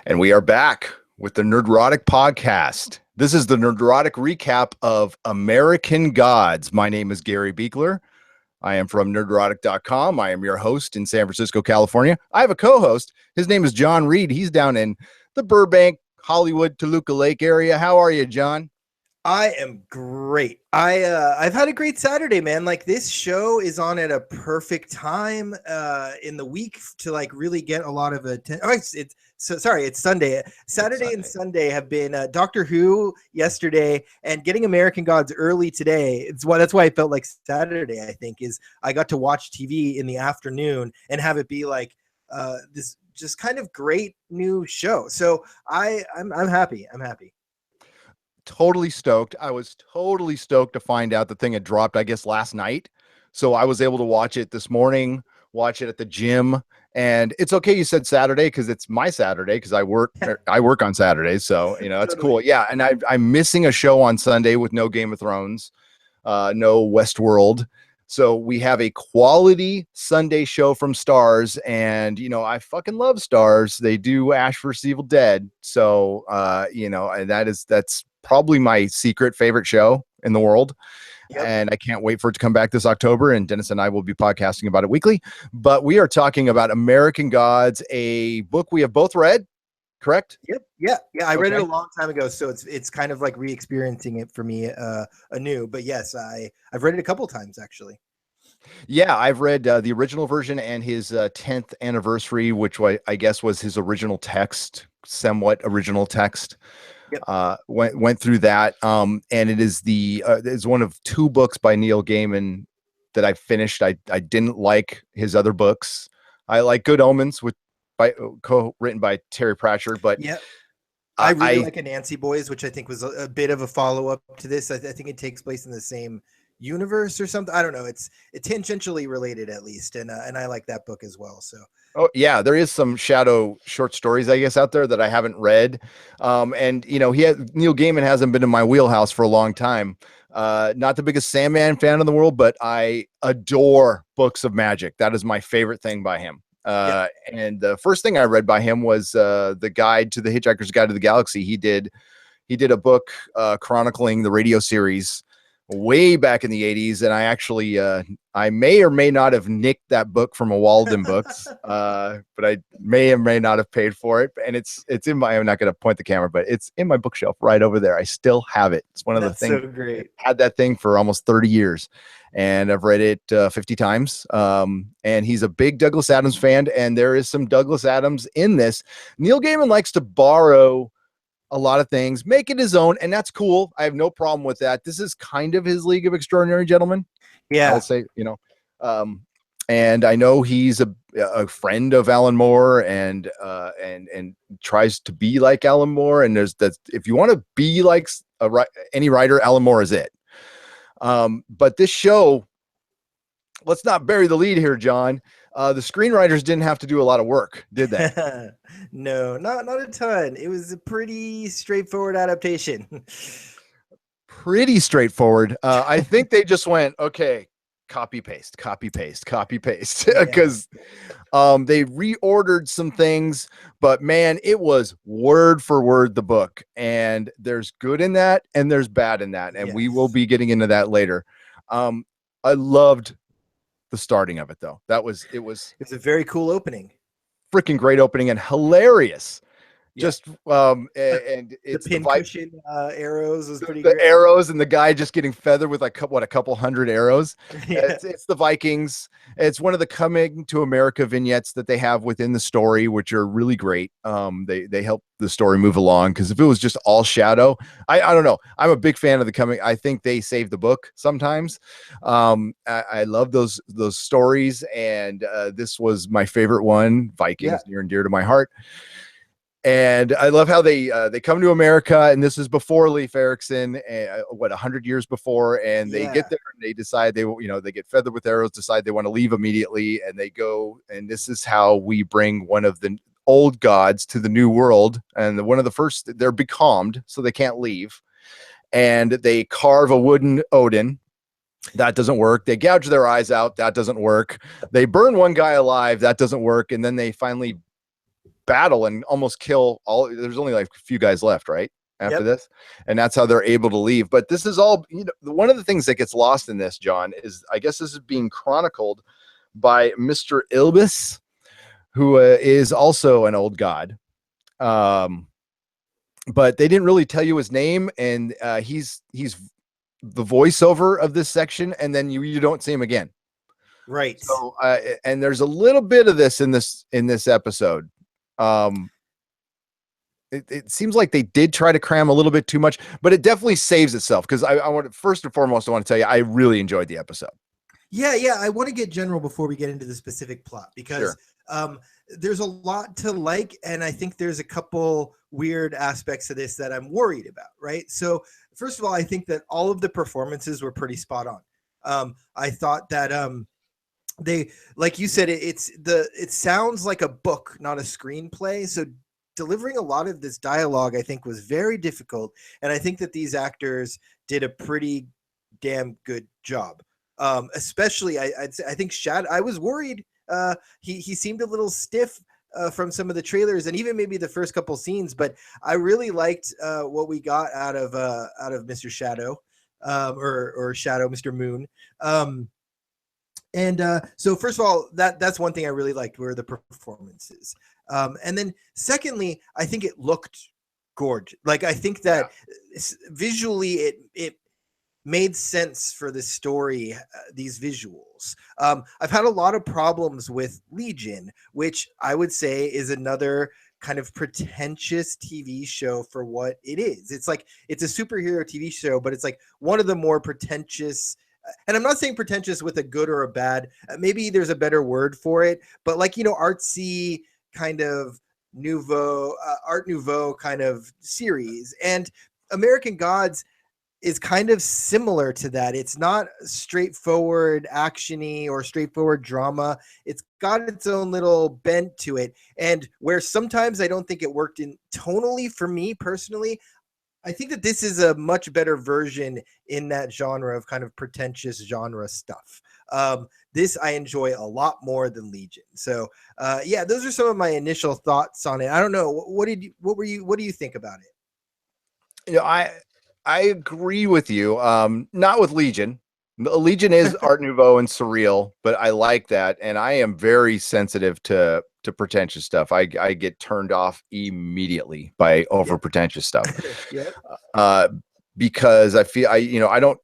And we are back with the Nerdrotic Podcast. This is the Nerdrotic recap of American Gods. My name is Gary Buechler. I am from Nerdrotic.com. I am your host in San Francisco, California. I have a co-host. His name is John Reed. He's down in the Burbank, Hollywood, Toluca Lake area. How are you, John? I am great. I've had a great Saturday, man. Like, this show is on at a perfect time in the week to like really get a lot of attention. Oh, it's Sunday. Saturday and Sunday have been Doctor Who yesterday and getting American Gods early today. That's why I felt like Saturday, I think, is I got to watch TV in the afternoon and have it be like this just kind of great new show. So I'm happy. I'm happy. Totally stoked. I was totally stoked to find out the thing had dropped, I guess, last night. So I was able to watch it this morning, watch it at the gym. And it's okay you said Saturday because it's my Saturday because I work on Saturdays. So, it's cool. Yeah. And I'm missing a show on Sunday with no Game of Thrones, no Westworld. So we have a quality Sunday show from Stars, and I fucking love Stars. They do Ash vs. Evil Dead. So and that's probably my secret favorite show in the world. Yep. And I can't wait for it to come back this October, and Dennis and I will be podcasting about it weekly. But we are talking about American Gods, a book we have both read, correct? Yep. Yeah. I read it a long time ago, so it's kind of like re-experiencing it for me anew. But yes, I've read it a couple times actually. Yeah, I've read the original version and his 10th anniversary, which I guess was his original text, somewhat original text. Yep. Went through that, and it is it's one of two books by Neil Gaiman that I finished. I didn't like his other books. I like Good Omens, co-written by Terry Pratchett, but yeah, I really like Anansi Boys, which I think was a bit of a follow-up to this. I think it takes place in the same universe or something. I don't know. It's tangentially related at least, and I like that book as well. So. Oh yeah, there is some Shadow short stories, I guess, out there that I haven't read. And Neil Gaiman hasn't been in my wheelhouse for a long time. Not the biggest Sandman fan in the world, but I adore books of magic. That is my favorite thing by him. And the first thing I read by him was the Guide to the Hitchhiker's Guide to the Galaxy. He did a book chronicling the radio series way back in the 80s, and I actually I may or may not have nicked that book from a Walden Books, but I may or may not have paid for it. And it's in my, I'm not going to point the camera, but it's in my bookshelf right over there. I still have it. It's one of the things. So great. Had that thing for almost 30 years, and I've read it 50 times. And he's a big Douglas Adams fan, and there is some Douglas Adams in this. Neil Gaiman likes to borrow a lot of things, make it his own, and that's cool. I have no problem with that. This is kind of his League of Extraordinary Gentlemen. Yeah, I'll say, and I know he's a friend of Alan Moore and tries to be like Alan Moore. And there's that, if you want to be like any writer, Alan Moore is it. But this show, let's not bury the lead here, John. The screenwriters didn't have to do a lot of work, did they? No, not a ton. It was a pretty straightforward adaptation. Pretty straightforward. I think they just went, okay, copy paste, because they reordered some things, but man, it was word for word the book, and there's good in that and there's bad in that, and yes, we will be getting into that later. I loved the starting of it though. It was a very cool opening. Freaking great opening and hilarious. Yeah. Just and it's the pincushion arrows was pretty the great. Arrows and the guy just getting feathered with like a couple hundred arrows. Yeah. It's the Vikings. It's one of the coming to America vignettes that they have within the story, which are really great. They help the story move along, because if it was just all Shadow, I don't know. I'm a big fan of the coming. I think they save the book sometimes. I love those stories, and this was my favorite one. Vikings, near and dear to my heart. And I love how they come to America, and this is before Leif Erikson, 100 years before, and they get there and they decide they get feathered with arrows, decide they want to leave immediately, and they go, and this is how we bring one of the old gods to the new world, and one of the first, they're becalmed, so they can't leave, and they carve a wooden Odin. That doesn't work. They gouge their eyes out. That doesn't work. They burn one guy alive. That doesn't work. And then they finally battle and almost kill all. There's only like a few guys left, right? After this, and that's how they're able to leave. But this is all, one of the things that gets lost in this, John, is I guess this is being chronicled by Mr. Ilbis, who is also an old god. But they didn't really tell you his name, and he's the voiceover of this section, and then you don't see him again. Right. So and there's a little bit of this in this episode. It seems like they did try to cram a little bit too much, but it definitely saves itself, because I want, first and foremost, I want to tell you I really enjoyed the episode. Yeah, I want to get general before we get into the specific plot, because there's a lot to like, and I think there's a couple weird aspects of this that I'm worried about, right? So first of all, I think that all of the performances were pretty spot on. I thought that they, like you said, it sounds like a book, not a screenplay. So delivering a lot of this dialogue, I think, was very difficult, and I think that these actors did a pretty damn good job. Especially, I think Shadow. I was worried. He seemed a little stiff from some of the trailers, and even maybe the first couple scenes. But I really liked what we got out of Mr. Shadow, or Shadow, Mr. Moon. So first of all, that's one thing I really liked, were the performances. And then secondly, I think it looked gorgeous. Like, I think that visually it made sense for the story, these visuals. I've had a lot of problems with Legion, which I would say is another kind of pretentious TV show for what it is. It's like, it's a superhero TV show, but it's like one of the more pretentious, and I'm not saying pretentious with a good or a bad, maybe there's a better word for it, but like, artsy kind of Art Nouveau kind of series. And American Gods is kind of similar to that. It's not straightforward actiony or straightforward drama. It's got its own little bent to it. And where sometimes I don't think it worked in tonally for me personally, I think that this is a much better version in that genre of kind of pretentious genre stuff. This I enjoy a lot more than Legion. So those are some of my initial thoughts on it. I don't know. What do you think about it? I agree with you. Not with Legion. Legion is Art Nouveau and surreal, but I like that, and I am very sensitive to pretentious stuff. I get turned off immediately by over pretentious stuff. Because I feel I don't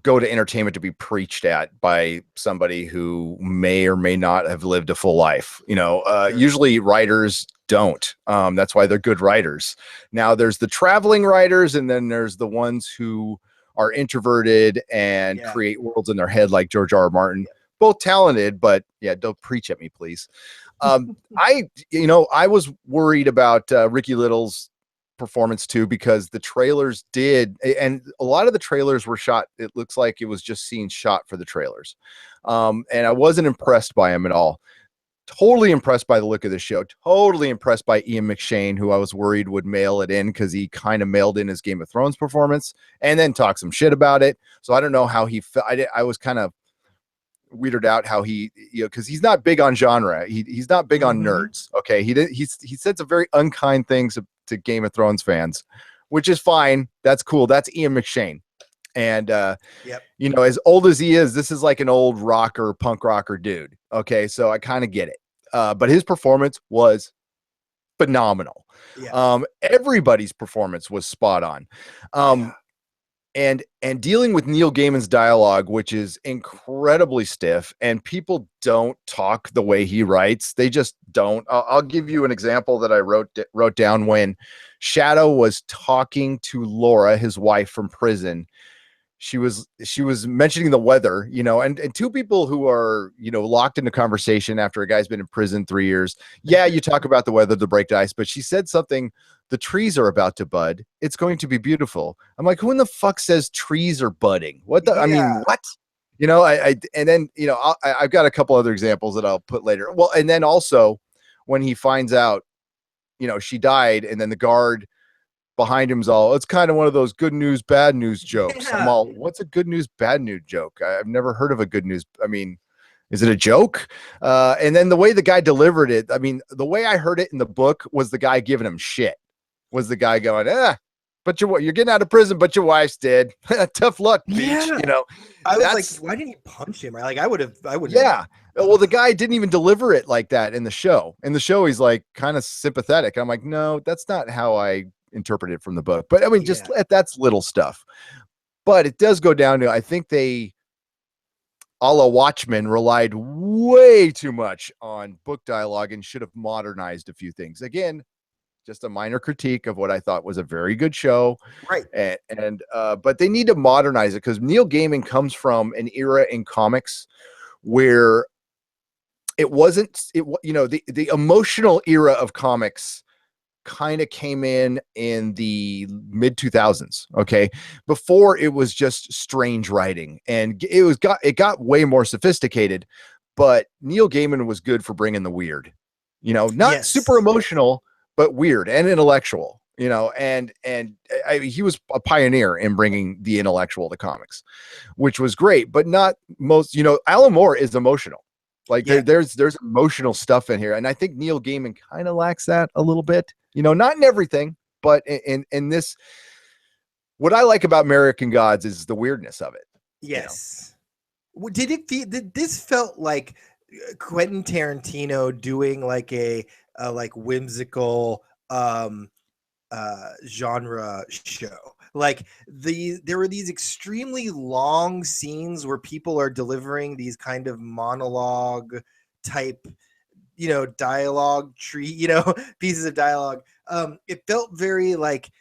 go to entertainment to be preached at by somebody who may or may not have lived a full life. Usually writers don't. That's why they're good writers. Now there's the traveling writers, and then there's the ones who are introverted and create worlds in their head, like George R. R. Martin. Both talented, but don't preach at me, please. I was worried about Ricky Little's performance too, because the trailers and a lot of the trailers were shot, it looks like it was just scenes shot for the trailers. And I wasn't impressed by him at all. Totally impressed by the look of the show. Totally impressed by Ian McShane, who I was worried would mail it in, because he kind of mailed in his Game of Thrones performance and then talked some shit about it. So I don't know how he felt. I was kind of weirded out how he, because he's not big on genre. He's not big on nerds. Okay, he said some very unkind things to Game of Thrones fans, which is fine. That's cool. That's Ian McShane. And as old as he is, this is like an old punk rocker dude. Okay, so I kind of get it. But his performance was phenomenal. Everybody's performance was spot on. And dealing with Neil Gaiman's dialogue, which is incredibly stiff, and people don't talk the way he writes. They just don't. I'll give you an example that I wrote down. When Shadow was talking to Laura, his wife from prison, she was mentioning the weather, and two people who are, locked into conversation after a guy's been in prison 3 years. Yeah, you talk about the weather, the break ice, but she said something, the trees are about to bud. It's going to be beautiful. I'm like, who in the fuck says trees are budding? What I mean, what? And then, I've got a couple other examples that I'll put later. Well, and then also when he finds out, she died, and then the guard behind him's all, it's kind of one of those good news, bad news jokes. I'm all, what's a good news, bad news joke? I've never heard of a good news. I mean, Is it a joke? And then the way the guy delivered it, I mean, the way I heard it in the book was the guy giving him shit. Was the guy going, but you're getting out of prison, but your wife's dead. Tough luck, Beach. Yeah. You know, I was like, why didn't he punch him? Right? Like I would have. Yeah. Well, the guy didn't even deliver it like that in the show. In the show, he's like kind of sympathetic. I'm like, no, that's not how I interpret it from the book. But I mean, just that's little stuff. But it does go down to, I think they, a la Watchmen, relied way too much on book dialogue and should have modernized a few things. Again, just a minor critique of what I thought was a very good show. Right. But they need to modernize it because Neil Gaiman comes from an era in comics where it wasn't, the emotional era of comics kind of came in the mid 2000s. Okay. Before it was just strange writing and it got way more sophisticated, but Neil Gaiman was good for bringing the weird, not super emotional, but weird and intellectual, and he was a pioneer in bringing the intellectual to comics, which was great, but not most, Alan Moore is emotional. Like there's emotional stuff in here. And I think Neil Gaiman kind of lacks that a little bit, not in everything, but in this, what I like about American Gods is the weirdness of it. Yes. Did this felt like Quentin Tarantino doing like a whimsical genre show? Like there were these extremely long scenes where people are delivering these kind of monologue type, dialogue tree, pieces of dialogue. It felt very like,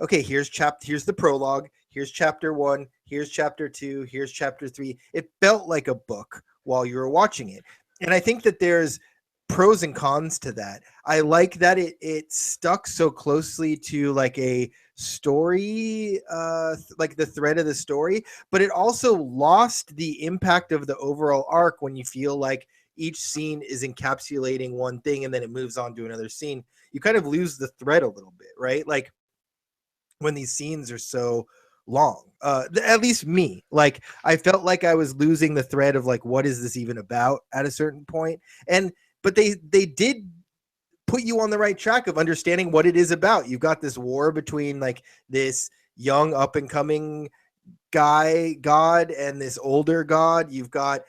okay, here's the prologue, here's chapter 1, here's chapter 2, here's chapter 3. It felt like a book while you were watching it. And I think that there's pros and cons to that. I like that it stuck so closely to like a story, like the thread of the story, but it also lost the impact of the overall arc when you feel like each scene is encapsulating one thing and then it moves on to another scene. You kind of lose the thread a little bit, right? Like when these scenes are so long, at least me, like I felt like I was losing the thread of like, what is this even about at a certain point? But they did put you on the right track of understanding what it is about. You've got this war between like this young up and coming god and this older god. You've got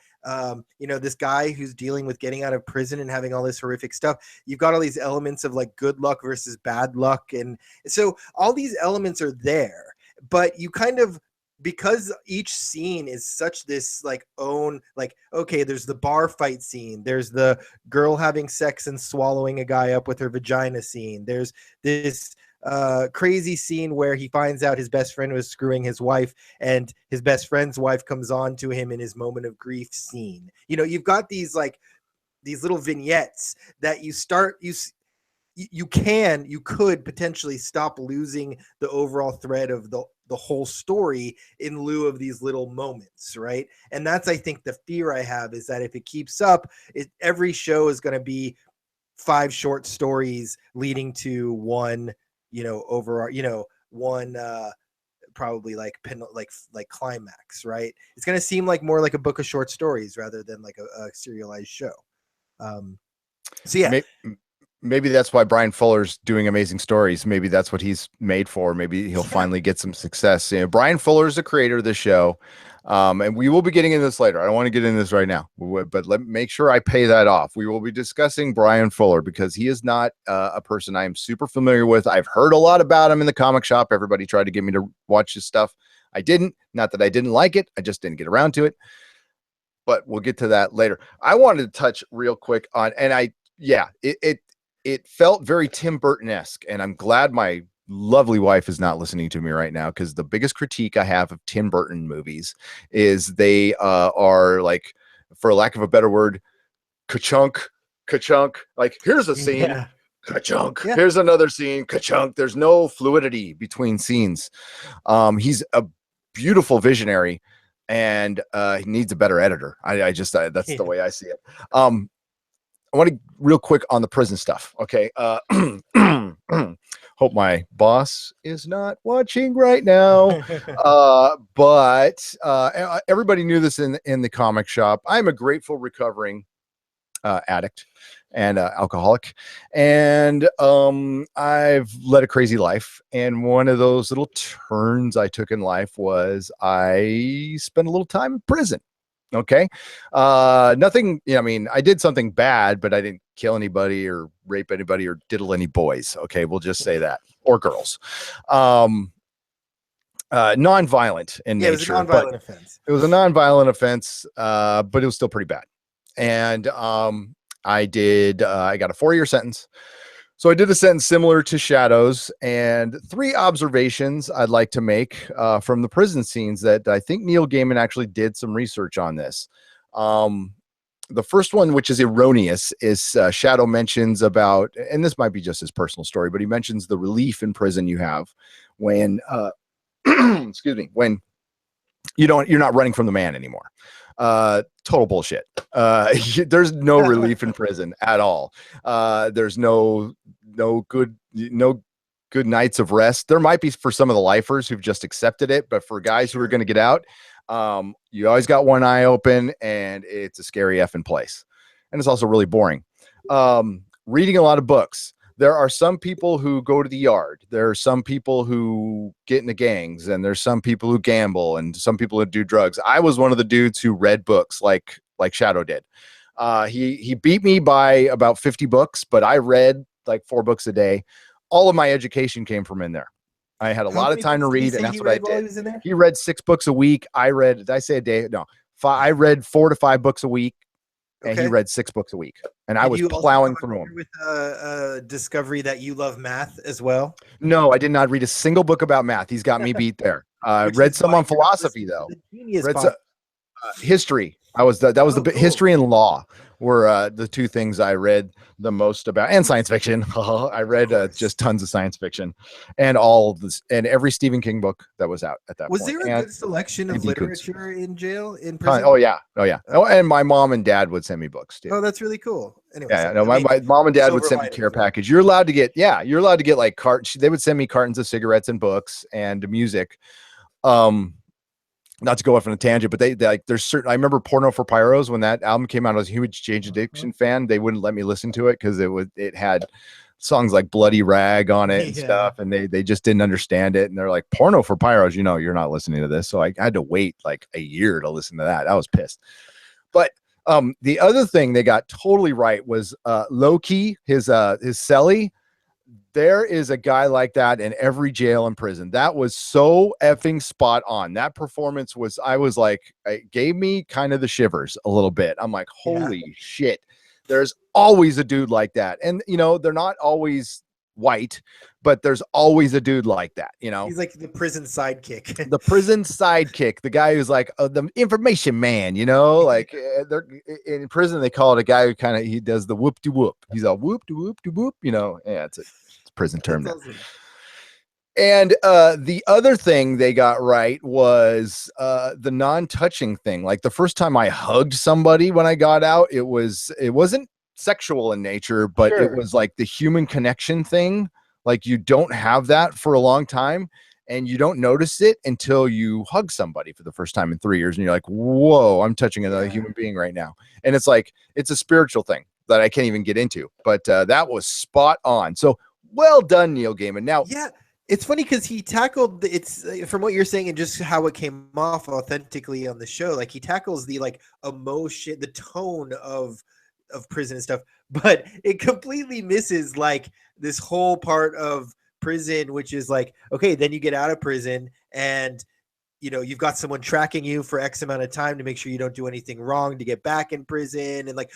this guy who's dealing with getting out of prison and having all this horrific stuff. You've got all these elements of like good luck versus bad luck, and so all these elements are there, but you kind of, because each scene is such this like own, like, okay, there's the bar fight scene, there's the girl having sex and swallowing a guy up with her vagina scene, there's this crazy scene where he finds out his best friend was screwing his wife and his best friend's wife comes on to him in his moment of grief scene. You've got these like these little vignettes that you could potentially stop losing the overall thread of the whole story in lieu of these little moments, right? And that's, I think, the fear I have, is that if it keeps up, every show is going to be 5 short stories leading to one, overall, one probably like climax, right? It's going to seem like more like a book of short stories rather than like a serialized show. So yeah. Maybe that's why Brian Fuller's doing Amazing Stories. Maybe that's what he's made for. Maybe he'll finally get some success. Brian Fuller is the creator of the show. And we will be getting into this later. I don't want to get into this right now, but let me make sure I pay that off. We will be discussing Brian Fuller because he is not a person I am super familiar with. I've heard a lot about him in the comic shop. Everybody tried to get me to watch his stuff. I didn't. Not that I didn't like it. I just didn't get around to it. But we'll get to that later. I wanted to touch real quick on, and it felt very Tim Burton-esque, and I'm glad my lovely wife is not listening to me right now, because the biggest critique I have of Tim Burton movies is they are like, for lack of a better word, ka-chunk. Like, here's a scene, ka-chunk. Yeah. Here's another scene, ka-chunk. There's no fluidity between scenes. He's a beautiful visionary, and he needs a better editor. That's the way I see it. I want to real quick on the prison stuff. Okay. Hope my boss is not watching right now. But everybody knew this in the comic shop. I'm a grateful recovering addict and alcoholic, and I've led a crazy life. And one of those little turns I took in life was I spent a little time in prison. Okay. Nothing, I mean, I did something bad, but I didn't kill anybody or rape anybody or diddle any boys. Okay. We'll just say that, or girls. Non-violent in nature. It was a non-violent offense. It was a non-violent offense, but it was still pretty bad. And I got a 4-year sentence. So I did a sentence similar to Shadow's, and 3 observations I'd like to make from the prison scenes that I think Neil Gaiman actually did some research on this. The first one, which is erroneous, is Shadow mentions about, and this might be just his personal story, but he mentions the relief in prison you have when, excuse me, when you're not running from the man anymore. Total bullshit. There's no relief in prison at all. There's no good nights of rest. There might be for some of the lifers who've just accepted it, but for guys who are going to get out, you always got one eye open, and it's a scary effing place. And it's also really boring. Reading a lot of books. There are some people who go to the yard. There are some people who get into gangs, and there's some people who gamble, and some people who do drugs. I was one of the dudes who read books like Shadow did. He beat me by about 50 books, but I read like 4 books a day. All of my education came from in there. I had a lot of time to read, and that's what I did. He read 6 books a week. Did I say a day? No, I read 4 to 5 books a week. And he read 6 books a week, and I was plowing through them. With a discovery that you love math as well? No, I did not read a single book about math. He's got me beat there. Read some on philosophy though. Read some, history. History and law were the 2 things I read the most about, and science fiction. I read just tons of science fiction, and all of this, and every Stephen King book that was out at that point. Was there a good selection of literature in prison? Oh yeah. Oh, and my mom and dad would send me books too. Oh, that's really cool. Anyway, my mom and dad would send me care package. You're allowed to get like cartons. They would send me cartons of cigarettes and books and music. Not to go off on a tangent, but they like, there's certain, I remember Porno for Pyros when that album came out. I was a huge Change Addiction fan. They wouldn't let me listen to it because it had songs like Bloody Rag on it and stuff, and they just didn't understand it. And they're like, Porno for Pyros, you're not listening to this. So I had to wait like a year to listen to that. I was pissed. But the other thing they got totally right was Loki, his cellie. There is a guy like that in every jail and prison. That was so effing spot on. That performance it gave me kind of the shivers a little bit. I'm like, holy shit. There's always a dude like that. And, they're not always white, but there's always a dude like that, He's like the prison sidekick. The prison sidekick, the guy who's like the information man, like they're in prison. They call it a guy who he does the whoop de whoop. He's a whoop de whoop de whoop, Yeah, it's a prison term. Awesome. And the other thing they got right was the non-touching thing. Like the first time I hugged somebody when I got out, it wasn't sexual in nature, but it was like the human connection thing. Like you don't have that for a long time, and you don't notice it until you hug somebody for the first time in 3 years, and you're like, whoa, I'm touching another human being right now. And it's like, it's a spiritual thing that I can't even get into, but that was spot on. So well done, Neil Gaiman. Now, it's funny because he tackled it's from what you're saying and just how it came off authentically on the show. Like he tackles the like emotion, the tone of prison and stuff, but it completely misses like this whole part of prison, which is like, okay, then you get out of prison and you've got someone tracking you for X amount of time to make sure you don't do anything wrong to get back in prison. And like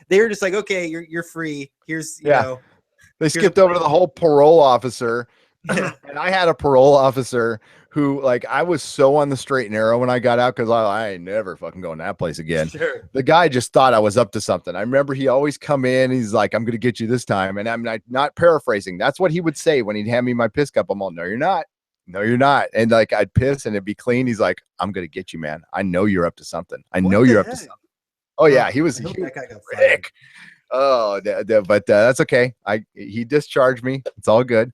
they're just like, okay, you're free. Here's, they skipped over to the whole parole officer. And I had a parole officer who, like, I was so on the straight and narrow when I got out because I ain't never fucking going to that place again. Sure. The guy just thought I was up to something. I remember he always come in. He's like, I'm going to get you this time. And I'm not paraphrasing. That's what he would say when he'd hand me my piss cup. I'm all, no, you're not. No, you're not. And like, I'd piss and it'd be clean. He's like, I'm going to get you, man. I know you're up to something. I know you're up to something. Oh, yeah. He was Rick. But that's okay. He discharged me. It's all good.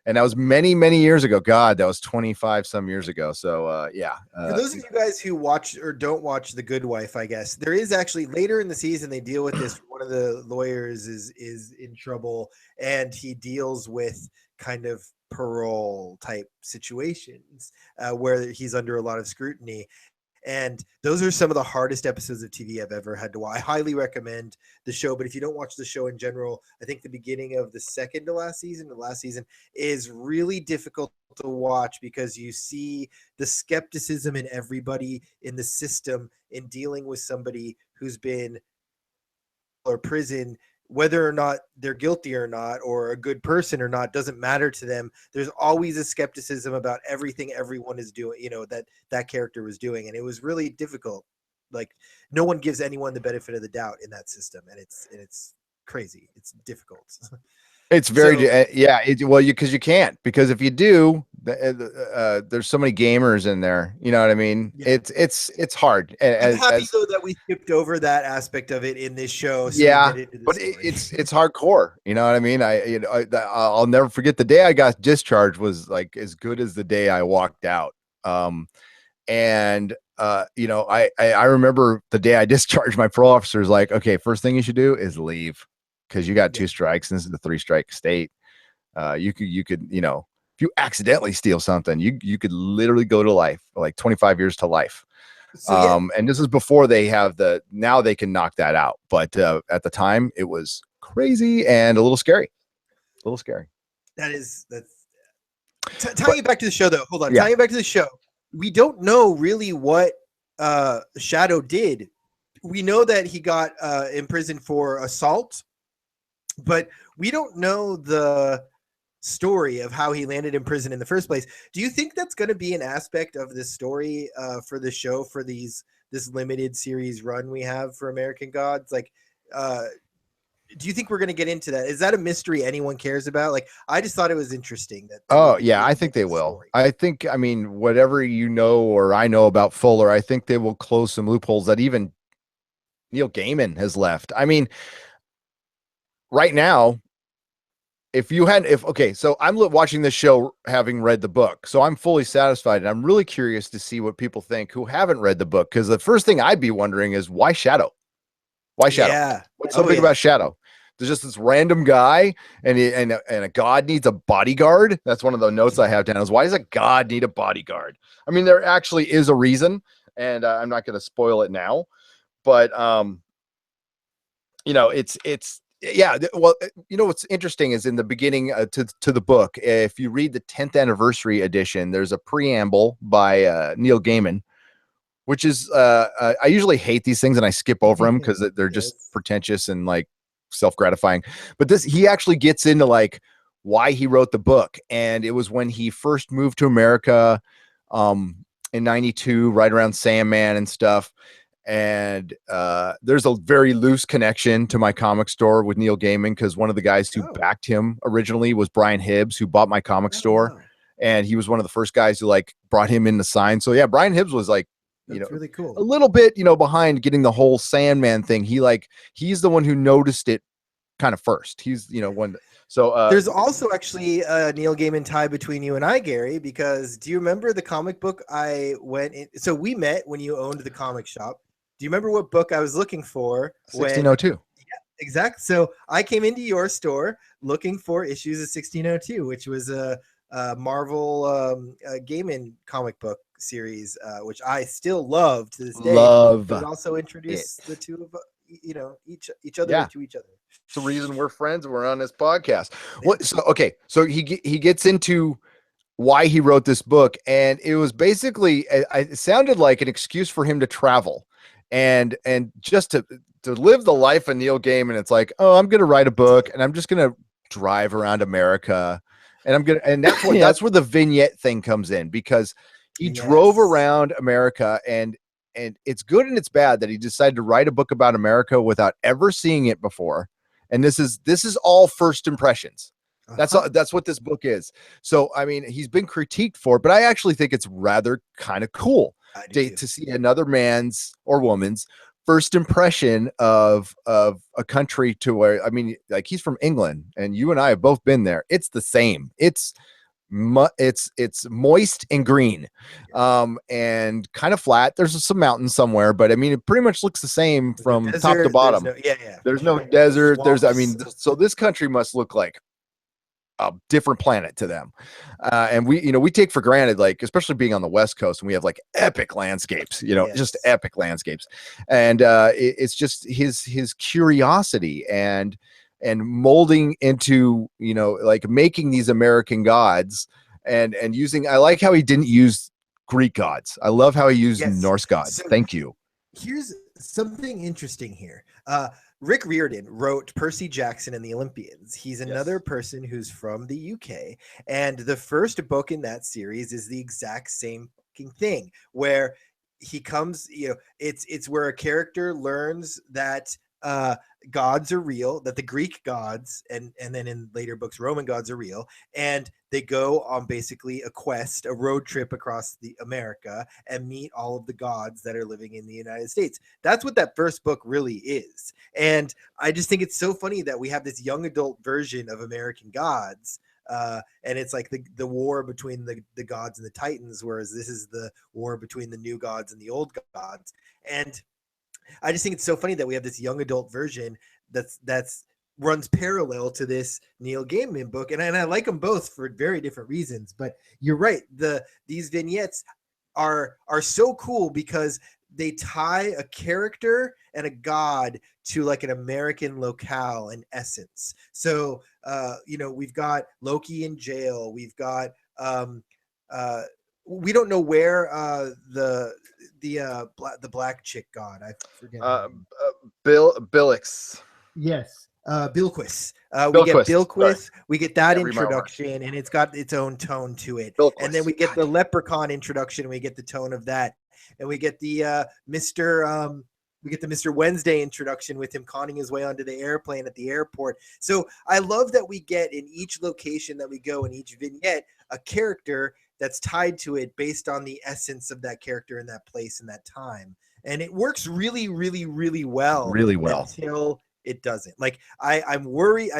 And that was many, many years ago. God, that was 25 some years ago. So yeah. For those of you guys who watch or don't watch The Good Wife, I guess there is actually later in the season they deal with this. One of the lawyers is in trouble, and he deals with kind of parole type situations where he's under a lot of scrutiny. And those are some of the hardest episodes of TV I've ever had to watch. I highly recommend the show, but if you don't watch the show in general, I think the beginning of the second to last season, is really difficult to watch because you see the skepticism in everybody in the system in dealing with somebody who's been or prison, whether or not they're guilty or not, or a good person or not, doesn't matter to them. There's always a skepticism about everything everyone is doing, that character was doing. And it was really difficult. Like no one gives anyone the benefit of the doubt in that system. And it's crazy. It's difficult. It's very, because you can't, because if you do, there's so many gamers in there. You know what I mean? Yeah. It's hard. I'm happy though that we skipped over that aspect of it in this show. So but it's hardcore. You know what I mean? I'll never forget the day I got discharged was like as good as the day I walked out. I remember the day I discharged, my parole officer was like, okay, first thing you should do is leave. Because you got 2 strikes, and this is the 3-strike state. You could, if you accidentally steal something, you could literally go to life, like 25 years to life. And this is before they have now they can knock that out. But at the time, it was crazy and a little scary. That's tying it back to the show, though. Hold on, tying it back to the show. We don't know really what Shadow did. We know that he got imprisoned for assault. But we don't know the story of how he landed in prison in the first place. Do you think that's going to be an aspect of this story for the show, for this limited series run we have for American Gods? Like, do you think we're going to get into that? Is that a mystery anyone cares about? Like, I just thought it was interesting that. I think they will. Story. Whatever or I know about Fuller, I think they will close some loopholes that even Neil Gaiman has left. Right now, so I'm watching this show having read the book, so I'm fully satisfied, and I'm really curious to see what people think who haven't read the book, because the first thing I'd be wondering is why Shadow? Yeah. What's so big about Shadow? There's just this random guy, and a god needs a bodyguard. That's one of the notes I have down is, why does a god need a bodyguard? There actually is a reason, and I'm not going to spoil it now, but it's. Yeah, well, what's interesting is in the beginning to the book, if you read the 10th anniversary edition, there's a preamble by Neil Gaiman, which is I usually hate these things and I skip over them because they're just pretentious and like self-gratifying. But he actually gets into like why he wrote the book, and it was when he first moved to America in '92, right around Sandman and stuff. And there's a very loose connection to my comic store with Neil Gaiman, because one of the guys who backed him originally was Brian Hibbs, who bought my comic store. And he was one of the first guys who like brought him in the sign. So yeah, Brian Hibbs was like, really cool. A little bit, behind getting the whole Sandman thing. He's the one who noticed it kind of first. He's, one. So there's also actually a Neil Gaiman tie between you and I, Gary, because do you remember the comic book I went in? So we met when you owned the comic shop. Do you remember what book I was looking for? 1602. Yeah, exactly. So I came into your store looking for issues of 1602, which was a Marvel Gaiman comic book series, which I still love to this day. But also introduce the two of each other to each other. It's the reason we're friends and we're on this podcast. So he gets into why he wrote this book, and it was basically it sounded like an excuse for him to travel. And just to live the life of Neil Gaiman. It's like, I'm going to write a book and I'm just going to drive around America, and that's where the vignette thing comes in, because he drove around America, and it's good and it's bad that he decided to write a book about America without ever seeing it before. And this is all first impressions. That's what this book is. So, he's been critiqued for it, but I actually think it's rather kind of cool to see another man's or woman's first impression of a country to where, I mean, like he's from England and you and I have both been there. It's the same. It's moist and green, and kind of flat. There's some mountains somewhere, but I mean, it pretty much looks the same from top to bottom. There's no desert. So this country must look like a different planet to them. And we take for granted, like, especially being on the West Coast, and we have like epic landscapes, just epic landscapes. And it's just his curiosity and molding into, like making these American gods and using, I like how he didn't use Greek gods. I love how he used Norse gods. So, thank you. Here's something interesting here. Rick Riordan wrote Percy Jackson and the Olympians. He's another person who's from the UK. And the first book in that series is the exact same fucking thing, where he comes, it's where a character learns that gods are real, that the Greek gods and then in later books Roman gods are real, and they go on basically a quest, a road trip across the America and meet all of the gods that are living in the United States. That's what that first book really is. And I just think it's so funny that we have this young adult version of American gods, and it's like the war between the gods and the Titans, whereas this is the war between the new gods and the old gods. And I just think it's so funny that we have this young adult version that's runs parallel to this Neil Gaiman book, and I like them both for very different reasons. But you're right, these vignettes are so cool because they tie a character and a god to like an American locale and essence. So we've got Loki in jail. We've got we don't know where the black chick god, I forget. Bilques. Yes. Bilquis. We get Bilquis. Sorry. We get that introduction, and it's got its own tone to it. Bilquis. And then we get the leprechaun introduction, and we get the tone of that. And we get the Mr. Wednesday introduction with him conning his way onto the airplane at the airport. So I love that we get in each location that we go, in each vignette, a character that's tied to it based on the essence of that character in that place in that time. And it works really, really, really well. Really well. Until it doesn't. Like I'm worried.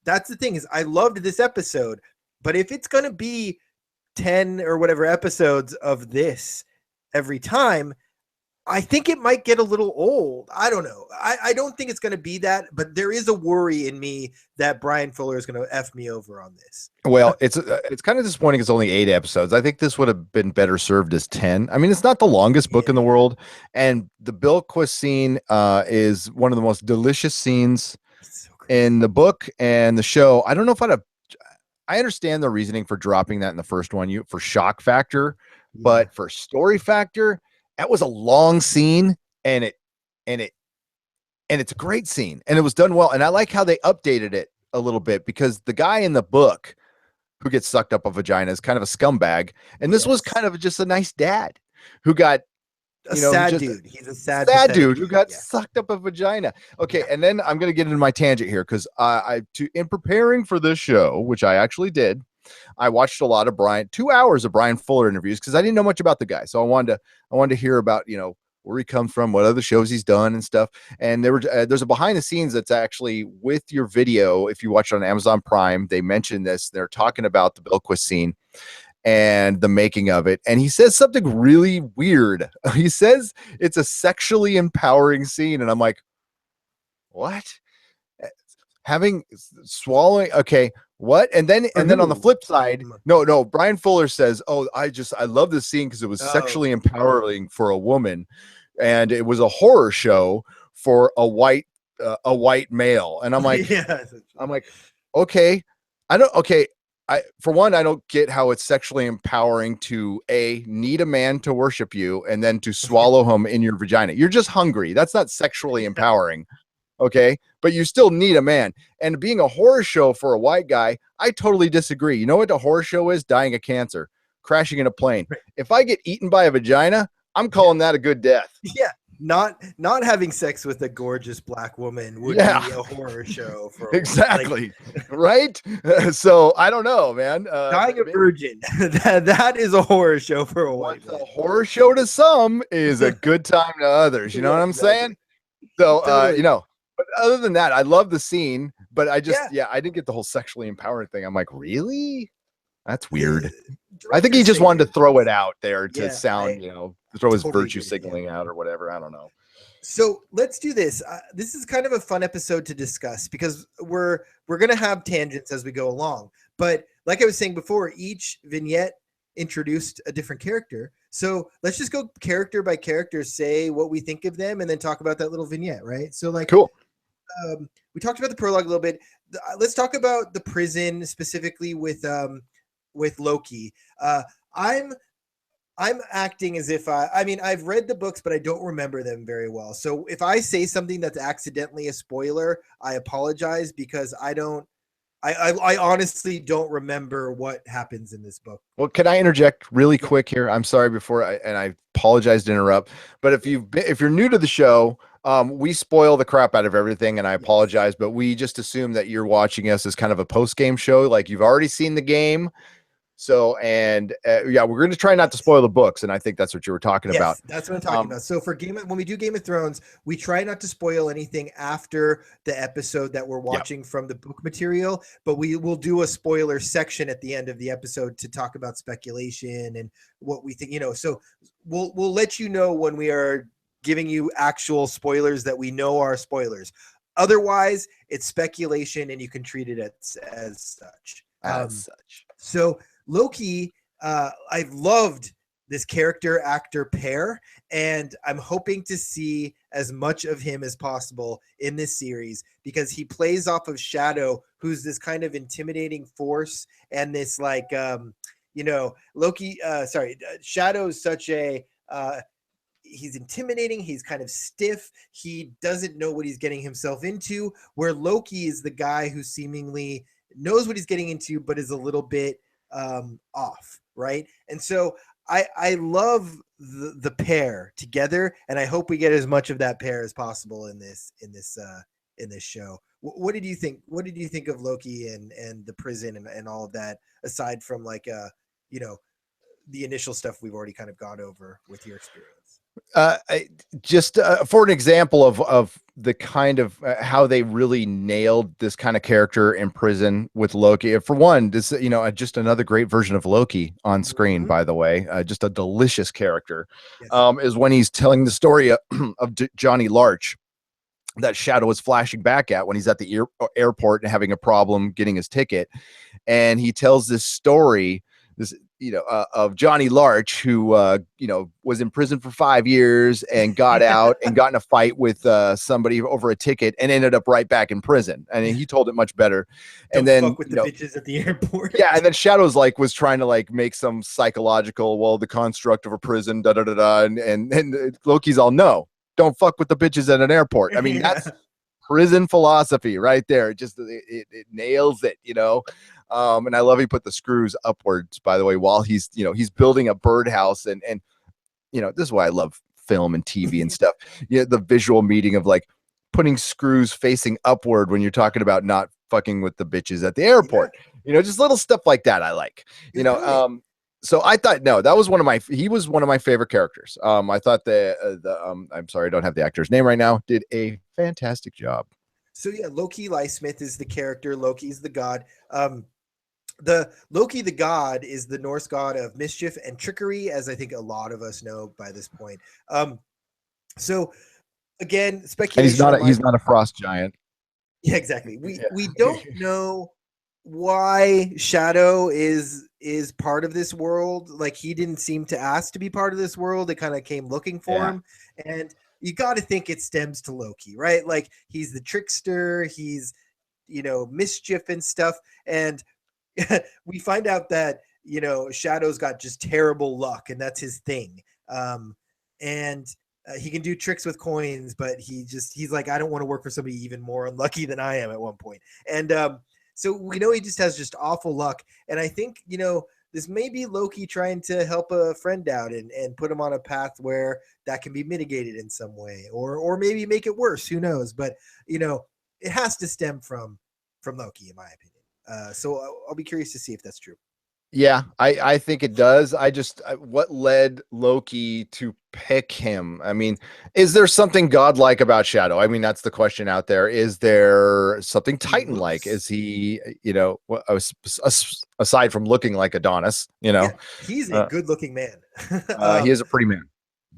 That's the thing, is I loved this episode, but if it's going to be 10 or whatever episodes of this every time, I think it might get a little old. I don't know. I don't think it's going to be that, but there is a worry in me that Brian Fuller is going to F me over on this. Well, it's kind of disappointing. It's only 8 episodes. I think this would have been better served as 10. I mean, it's not the longest book in the world. And the Bilquis scene is one of the most delicious scenes in the book and the show. I don't know if I understand the reasoning for dropping that in the first one, for shock factor, but for story factor, that was a long scene, and it's a great scene, and it was done well. And I like how they updated it a little bit, because the guy in the book who gets sucked up a vagina is kind of a scumbag, and this was kind of just a nice dad who got sad dude. He's a sad dude who got sucked up a vagina. Okay, and then I'm gonna get into my tangent here, because in preparing for this show, which I actually did, I watched a lot of 2 hours of Brian Fuller interviews, because I didn't know much about the guy. So I wanted to hear about, where he comes from, what other shows he's done and stuff. And there's a behind the scenes that's actually with your video. If you watch it on Amazon Prime, they mention this. They're talking about the Bilquis scene and the making of it. And he says something really weird. He says it's a sexually empowering scene. And I'm like, what? Swallowing. Okay. What? And then on the flip side, no, Brian Fuller says, "Oh, I love this scene because it was sexually empowering for a woman, and it was a horror show for a white male." And I'm like, okay, for one, I don't get how it's sexually empowering to need a man to worship you and then to swallow him in your vagina. You're just hungry. That's not sexually empowering. Okay, but you still need a man. And being a horror show for a white guy, I totally disagree. You know what a horror show is? Dying of cancer, crashing in a plane. If I get eaten by a vagina, I'm calling that a good death. Yeah, not having sex with a gorgeous black woman would be a horror show. Exactly, right? So I don't know, man. Dying a virgin, that is a horror show for a white man. A horror show to some is a good time to others. You know what I'm saying? So, Totally. but other than that, I love the scene, but I just, Yeah. I didn't get the whole sexually empowering thing. I'm like, really? That's The weird. I think he director's just wanted to fingers. throw it out there to Yeah, sound, I throw his totally virtue get it. Yeah. signaling out or whatever. I don't know. So let's do this. This is kind of a fun episode to discuss because we're gonna have tangents as we go along. But like I was saying before, each vignette introduced a different character. So let's just go character by character, say what we think of them, and then talk about that little vignette, right? So like, Cool. we talked about the prologue a little bit. Let's talk about the prison specifically with Loki. I'm I'm acting as if I mean, I've read the books, but I don't remember them very well. So if I say something that's accidentally a spoiler, I apologize because I honestly don't remember what happens in this book. Well, can I interject really Yeah. quick here? I'm sorry and I apologize to interrupt, but if you're new to the show, we spoil the crap out of everything, and I Yes. apologize, but we just assume that you're watching us as kind of a post game show, like you've already seen the game. So, and yeah, we're going to try not to spoil the books, and I think that's what you were talking about. Yes, that's what I'm talking about. So for when we do Game of Thrones, we try not to spoil anything after the episode that we're watching from the book material, but we will do a spoiler section at the end of the episode to talk about speculation and what we think, so we'll let you know when we are giving you actual spoilers that we know are spoilers. Otherwise, it's speculation and you can treat it as such. So Loki, I've loved this character actor pair, and I'm hoping to see as much of him as possible in this series because he plays off of Shadow, who's this kind of intimidating force, and this Loki. Shadow's such a he's intimidating. He's kind of stiff. He doesn't know what he's getting himself into. Where Loki is the guy who seemingly knows what he's getting into, but is a little bit off, right? And so I love the pair together, and I hope we get as much of that pair as possible in this show. What did you think? What did you think of Loki and the prison and all of that, aside from the initial stuff we've already kind of gone over with your experience? Just for an example of the kind of how they really nailed this kind of character in prison with Loki. For one, this just another great version of Loki on screen. By the way, just a delicious character. Yes. Is when he's telling the story of Johnny Larch that Shadow is flashing back at when he's at the airport and having a problem getting his ticket, and he tells this story. Of Johnny Larch, who, was in prison for 5 years and got out and got in a fight with somebody over a ticket and ended up right back in prison. And he told it much better. Don't and then fuck with the bitches at the airport. Yeah. And then Shadow's was trying to make some psychological, the construct of a prison, and Loki's all, no, don't fuck with the bitches at an airport. I mean, that's prison philosophy right there. It nails it, and I love he put the screws upwards, by the way, while he's building a birdhouse, and this is why I love film and TV and stuff. The visual meaning of putting screws facing upward when you're talking about not fucking with the bitches at the airport. Just little stuff like that I like. So I thought, no, that was he was one of my favorite characters. I thought I'm sorry, I don't have the actor's name right now, did a fantastic job. So yeah, Loki Lysmith is the character. Loki's the god. The Loki, the god, is the Norse god of mischief and trickery, as I think a lot of us know by this point. So again, speculation. And he's not a frost giant. Yeah, exactly. We don't know why Shadow is part of this world. He didn't seem to ask to be part of this world. It kind of came looking for him, and you got to think it stems to Loki, right? He's the trickster. He's mischief and stuff, and we find out that Shadow's got just terrible luck, and that's his thing. And he can do tricks with coins, but he's like, I don't want to work for somebody even more unlucky than I am at one point. And so we know he just has just awful luck. And I think this may be Loki trying to help a friend out and put him on a path where that can be mitigated in some way, or maybe make it worse. Who knows? But it has to stem from Loki, in my opinion. So I'll be curious to see if that's true. Yeah, I think it does. What led Loki to pick him? I mean, is there something godlike about Shadow? I mean, that's the question out there. Is there something He Titan-like? Is looks, he, aside from looking like Adonis, yeah, he's a good looking man. he is a pretty man.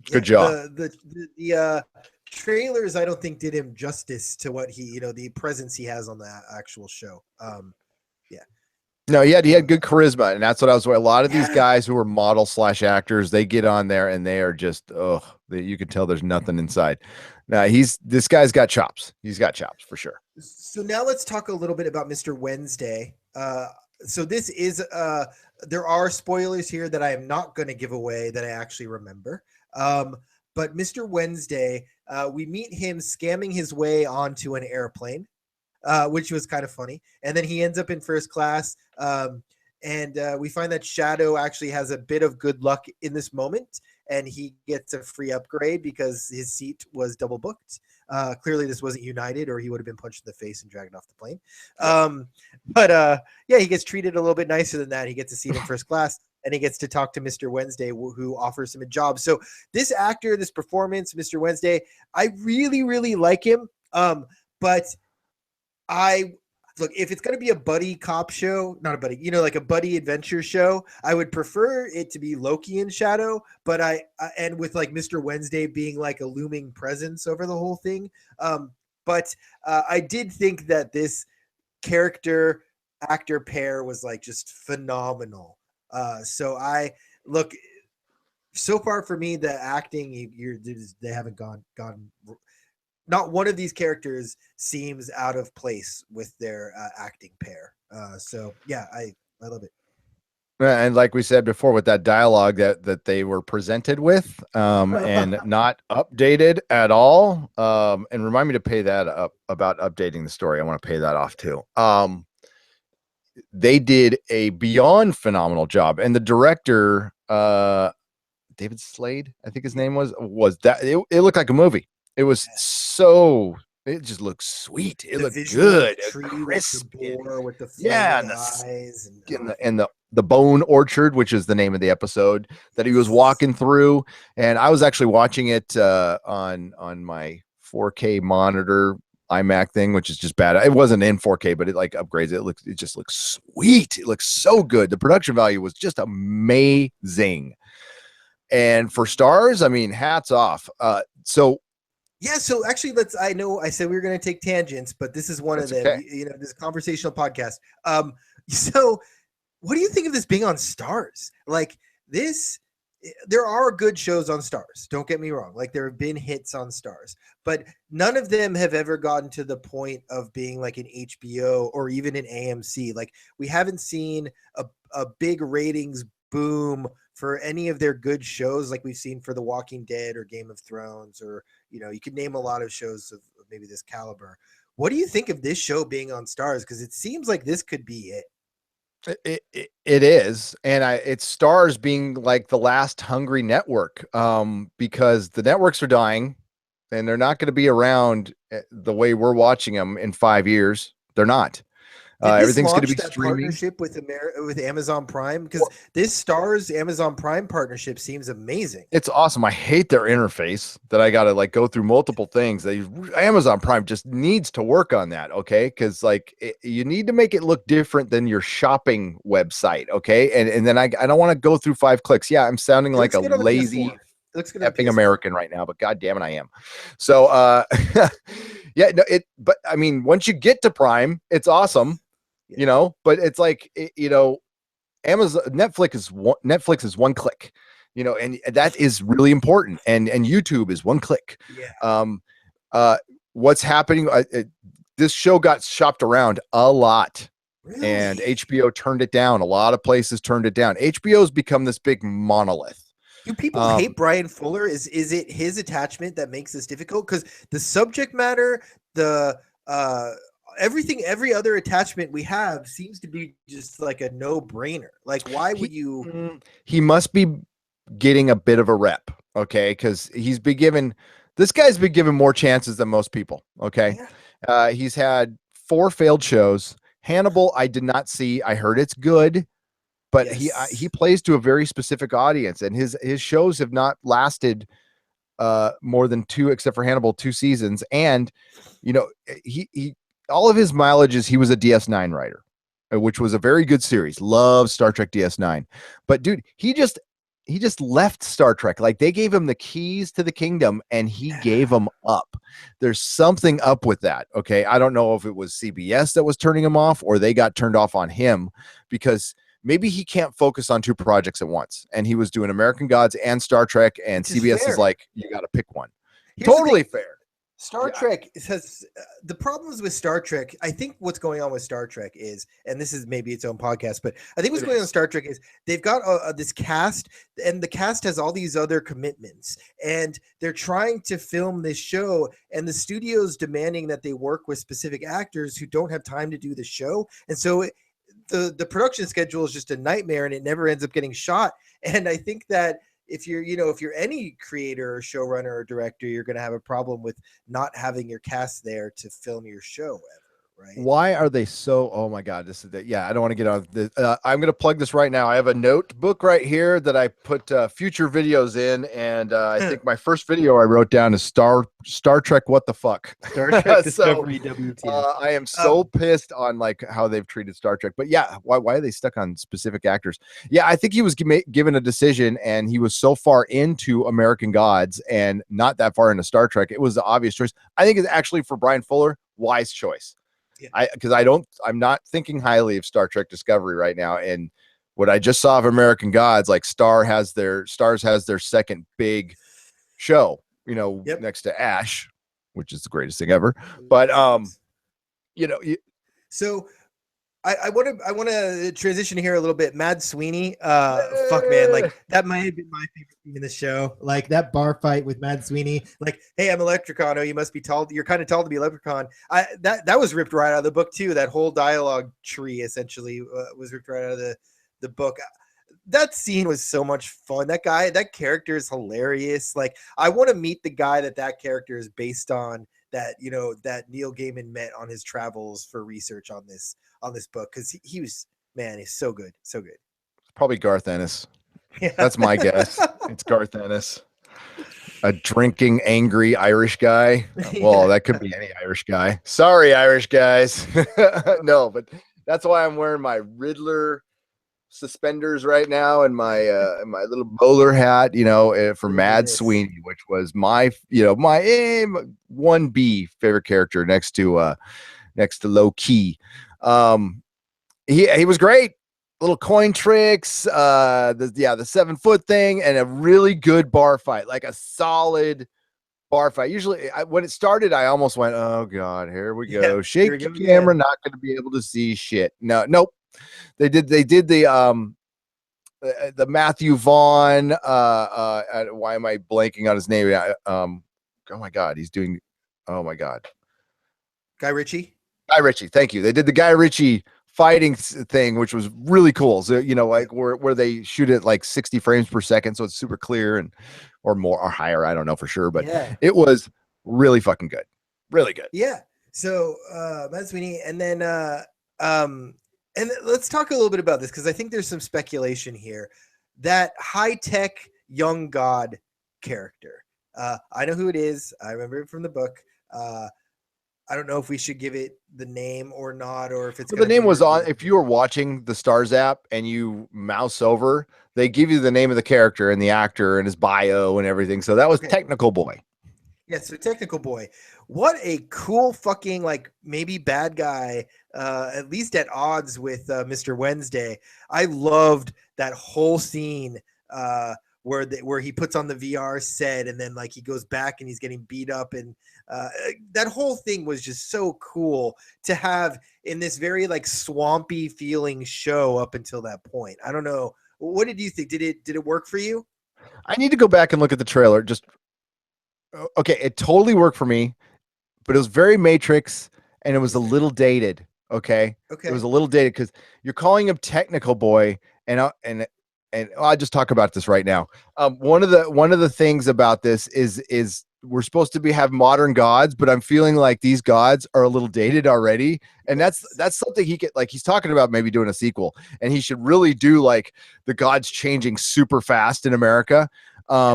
Yeah, Good jaw. the trailers I don't think did him justice to what he, the presence he has on the actual show. Yeah. No, he Uh, had good charisma, and that's what I was. A lot of these yeah. guys who are model slash actors, they get on there and they are just, you can tell there's nothing inside. Now this guy's got chops. He's got chops for sure. So now let's talk a little bit about Mr. Wednesday. So this is there are spoilers here that I am not going to give away that I actually remember. But Mr. Wednesday, we meet him scamming his way onto an airplane, which was kind of funny. And then he ends up in first class. And we find that Shadow actually has a bit of good luck in this moment, and he gets a free upgrade because his seat was double booked. Clearly, this wasn't United, or he would have been punched in the face and dragged off the plane. Yeah, he gets treated a little bit nicer than that. He gets a seat in first class, and he gets to talk to Mr. Wednesday, who offers him a job. So this actor, this performance, Mr. Wednesday, I really, really like him. But look, if it's going to be a buddy cop show, not a buddy, like a buddy adventure show, I would prefer it to be Loki and Shadow, but and with like Mr. Wednesday being like a looming presence over the whole thing. But I did think that this character actor pair was like just phenomenal. So look, so far for me, the acting, they haven't gone not one of these characters seems out of place with their acting pair. So yeah, I love it. And like we said before, with that dialogue that they were presented with, and not updated at all, and remind me to pay that up about updating the story. I want to pay that off too. They did a beyond phenomenal job, and the director, David Slade, I think his name was that. It looked like a movie. It was so. It just looked sweet. It looked good, crisp. With the eyes and the bone orchard, which is the name of the episode that he was walking through. And I was actually watching it on my 4K monitor iMac thing, which is just bad. It wasn't in 4K, but it like upgrades it. It just looks sweet. It looks so good. The production value was just amazing. And for stars, I mean, hats off. So actually I know I said we were going to take tangents, but this is one of them. Okay. This conversational podcast. So what do you think of this being on Stars? Like this, there are good shows on Stars. Don't get me wrong. Like there have been hits on Stars, but none of them have ever gotten to the point of being like an HBO or even an AMC. Like we haven't seen a big ratings boom for any of their good shows like we've seen for The Walking Dead or Game of Thrones, or you could name a lot of shows of maybe this caliber. What do you think of this show being on Stars? Because it seems like this could be it. It is, and it's Stars being like the last hungry network, because the networks are dying, and they're not going to be around the way we're watching them in 5 years. They're not. Everything's going to be streaming. Partnership with Amazon Prime, because this Stars Amazon Prime partnership seems amazing. It's awesome. I hate their interface that I got to like go through multiple things. Amazon Prime just needs to work on that, okay? Because like you need to make it look different than your shopping website, okay? And then I don't want to go through 5 clicks. Yeah, I'm sounding like a lazy effing American right now, but god damn it, I am. So yeah, no, but I mean, once you get to Prime, it's awesome. But it's like, Amazon, Netflix is one click, and that is really important. And YouTube is one click. Yeah. What's happening? This show got shopped around a lot. Really? And HBO turned it down. A lot of places turned it down. HBO's become this big monolith. Do people hate Brian Fuller? Is it his attachment that makes this difficult? Because the subject matter, the everything, every other attachment we have seems to be just like a no-brainer. Like, why would you? He must be getting a bit of a rep, okay? Because this guy's been given more chances than most people, okay? Yeah. He's had 4 failed shows. Hannibal, I did not see. I heard it's good. but he plays to a very specific audience, and his shows have not lasted more than 2, except for Hannibal, 2 seasons. And he all of his mileage is he was a DS9 writer, which was a very good series. Love Star Trek DS9. But dude, he just left Star Trek. Like, they gave him the keys to the kingdom and he gave them up. There's something up with that. Okay. I don't know if it was CBS that was turning him off or they got turned off on him, because maybe he can't focus on 2 projects at once. And he was doing American Gods and Star Trek, and CBS is like, you got to pick one. Totally fair. Star Trek says the problems with Star Trek. I think what's going on with Star Trek is, and this is maybe its own podcast, but I think what's going on with Star Trek is they've got this cast, and the cast has all these other commitments, and they're trying to film this show, and the studio's demanding that they work with specific actors who don't have time to do the show, and so the production schedule is just a nightmare, and it never ends up getting shot. And I think that if you're any creator or showrunner or director, you're going to have a problem with not having your cast there to film your show ever, right? Why are they so, oh my God, this is I don't want to get on this. I'm going to plug this right now. I have a notebook right here that I put future videos in. And I think my first video I wrote down is Star Trek. What the fuck? Star Trek Discovery WTF. I am so pissed on like how they've treated Star Trek, but yeah, why are they stuck on specific actors? Yeah. I think he was given a decision, and he was so far into American Gods and not that far into Star Trek. It was the obvious choice. I think it's actually, for Brian Fuller, wise choice. Because I'm not thinking highly of Star Trek Discovery right now. And what I just saw of American Gods, like Stars has their second big show, next to Ash, which is the greatest thing ever. But so I want to transition here a little bit. Mad Sweeney, fuck man, like that might have been my favorite thing in the show. Like that bar fight with Mad Sweeney. Like, hey, I'm Electricon. Oh, you must be tall. You're kind of tall to be Electricon. That was ripped right out of the book too. That whole dialogue tree essentially was ripped right out of the book. That scene was so much fun. That character is hilarious. Like, I want to meet the guy that character is based on. That that Neil Gaiman met on his travels for research on this book, because he was, man, he's so good. Probably Garth Ennis. Yeah. That's my guess. It's Garth Ennis, a drinking, angry Irish guy. Well, that could be any Irish guy. Sorry, Irish guys. No, but that's why I'm wearing my Riddler suspenders right now and my little bowler hat, for Mad Sweeney, which was my 1B favorite character next to Loki. He was great. Little coin tricks, the 7-foot thing, and a really good bar fight, like a solid bar fight. Usually when it started, I almost went, oh God, here we go. Shake the camera, not going to be able to see shit. Nope. They did the Matthew Vaughn, why am I blanking on his name? Oh my God, he's doing, oh my God. Guy Ritchie. Thank you. They did the Guy Ritchie fighting thing, which was really cool. So, like where they shoot it like 60 frames per second. So it's super clear or more or higher. I don't know for sure, but it was really fucking good. Really good. Yeah. So, Matt Sweeney, and then, and let's talk a little bit about this, because I think there's some speculation here. That high-tech young god character. I know who it is. I remember it from the book. I don't know if we should give it the name or not, or if it's the name was on. If you were watching the Stars app and you mouse over, they give you the name of the character and the actor and his bio and everything. So that was Technical Boy. Yeah, so Technical Boy. What a cool fucking, like, maybe bad guy, at least at odds with Mr. Wednesday. I loved that whole scene where he puts on the VR set and then like he goes back and he's getting beat up, and that whole thing was just so cool to have in this very like swampy feeling show up until that point. I don't know. What did you think? Did it work for you? I need to go back and look at the trailer. Okay, it totally worked for me, but it was very Matrix and it was a little dated. Okay. It was a little dated because you're calling him Technical Boy, and I'll just talk about this right now. One of the things about this is we're supposed to have modern gods, but I'm feeling like these gods are a little dated already. And that's something he could, like, he's talking about maybe doing a sequel, and he should really do like the gods changing super fast in America.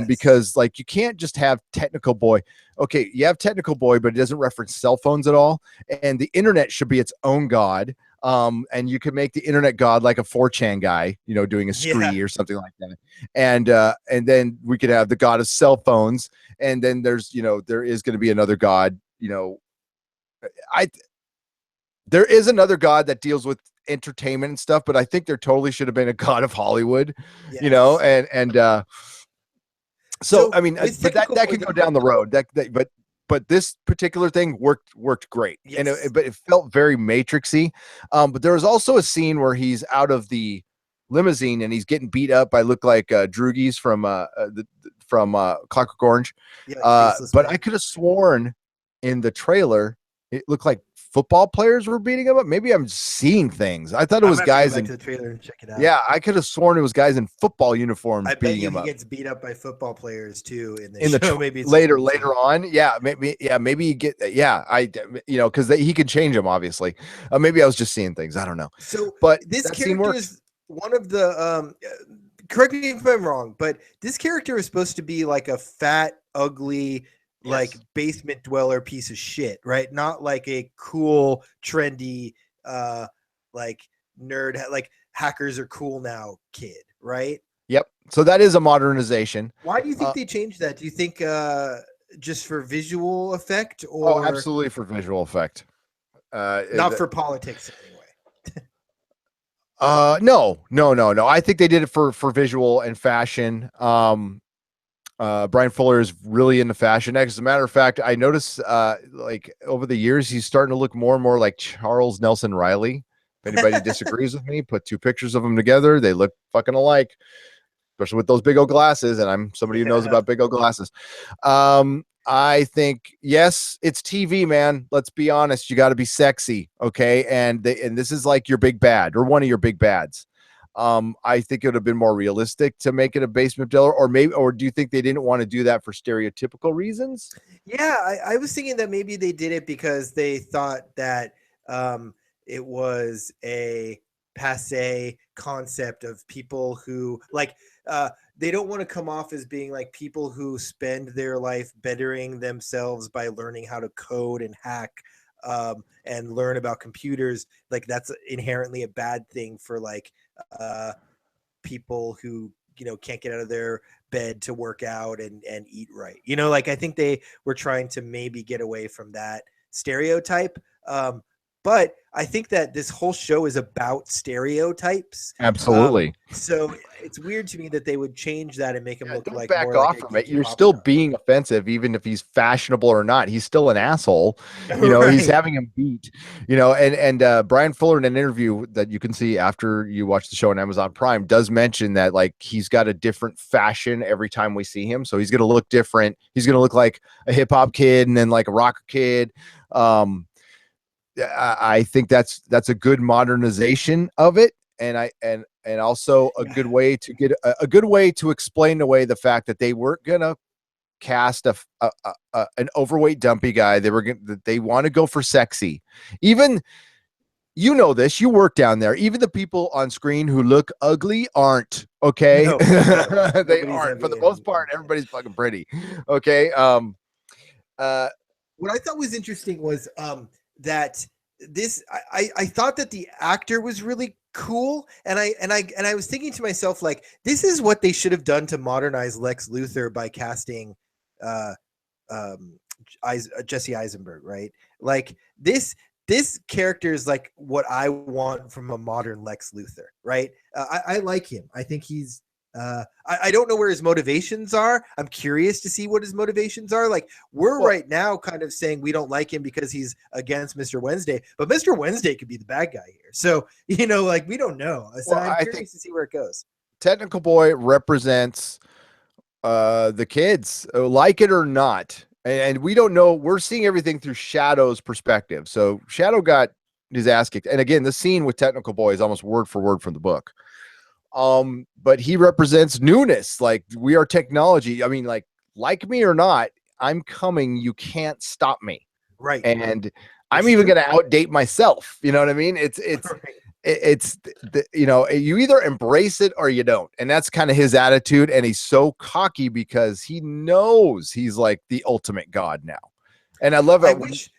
Because like you can't just have Technical Boy. Okay, you have Technical Boy, but it doesn't reference cell phones at all. And the internet should be its own god. And you could make the internet god like a 4chan guy, you know, doing a scree or something like that. And then we could have the god of cell phones. And then there's, you know, there is going to be another god, you know, there is another god that deals with entertainment and stuff, but I think there totally should have been a god of Hollywood, you know, so I mean, but that can go down the road. But this particular thing worked great, and but it felt very Matrixy. But there was also a scene where he's out of the limousine and he's getting beat up by look like Droogies from Clockwork Orange. But I could have sworn in the trailer it looked like football players were beating him up. Maybe I'm seeing things. I thought it was guys in the trailer and check it out. Yeah, I could have sworn it was guys in football uniforms beating him up. He gets beat up by football players too in the show. Maybe it's later on. Yeah, maybe you get. Yeah, because he can change them. Obviously, maybe I was just seeing things. I don't know. So, but this character is one of the. Correct me if I'm wrong, but this character is supposed to be like a fat, ugly, like basement dweller piece of shit, right? Not like a cool, trendy, like nerd, like hackers are cool now kid, right? Yep. So that is a modernization. Why do you think they changed that? Do you think just for visual effect, or absolutely for visual effect? Not for politics anyway. No. I think they did it for visual and fashion. Brian Fuller is really into fashion. As a matter of fact, I noticed like over the years, he's starting to look more and more like Charles Nelson Riley. If anybody disagrees with me, put two pictures of them together. They look fucking alike, especially with those big old glasses. And I'm somebody who knows about big old glasses. I think, yes, it's TV, man. Let's be honest. You got to be sexy. Okay. And this is like your big bad or one of your big bads. I think it would have been more realistic to make it a basement dweller, or do you think they didn't want to do that for stereotypical reasons? Yeah, I was thinking that maybe they did it because they thought that it was a passé concept of people who like they don't want to come off as being like people who spend their life bettering themselves by learning how to code and hack and learn about computers. Like that's inherently a bad thing for like people who, you know, can't get out of their bed to work out and eat right. You know, like I think they were trying to maybe get away from that stereotype. But I think that this whole show is about stereotypes. Absolutely. So it's weird to me that they would change that and make him look like back off from it. You're still being offensive, even if he's fashionable or not. He's still an asshole. You know, he's having him beat. You know, and Brian Fuller in an interview that you can see after you watch the show on Amazon Prime does mention that like he's got a different fashion every time we see him. So he's gonna look different. He's gonna look like a hip hop kid and then like a rocker kid. I think that's a good modernization of it, and also a good way to get a good way to explain away the fact that they weren't gonna cast an overweight dumpy guy. They want to go for sexy. Even you know this, you work down there. Even the people on screen who look ugly aren't okay. No, they aren't for the most part. Everybody's fucking pretty. Okay. What I thought was interesting was that this I thought that the actor was really cool, and I was thinking to myself, like, this is what they should have done to modernize Lex Luthor by casting Jesse Eisenberg, right? Like this character is like what I want from a modern Lex Luthor, right? I like him. I think he's I don't know where his motivations are. I'm curious to see what his motivations are. Like we're right now kind of saying we don't like him because he's against Mr. Wednesday, but Mr. Wednesday could be the bad guy here. So, you know, like we don't know. So I'm curious to see where it goes. Technical Boy represents the kids, like it or not. And we don't know. We're seeing everything through Shadow's perspective. So Shadow got his ass kicked. And again, the scene with Technical Boy is almost word for word from the book. But he represents newness. Like we are technology. I mean, like me or not, I'm coming. You can't stop me. Right. And I'm even going to outdate myself. You know what I mean? You either embrace it or you don't. And that's kind of his attitude. And he's so cocky because he knows he's like the ultimate god now. And I love it. I wish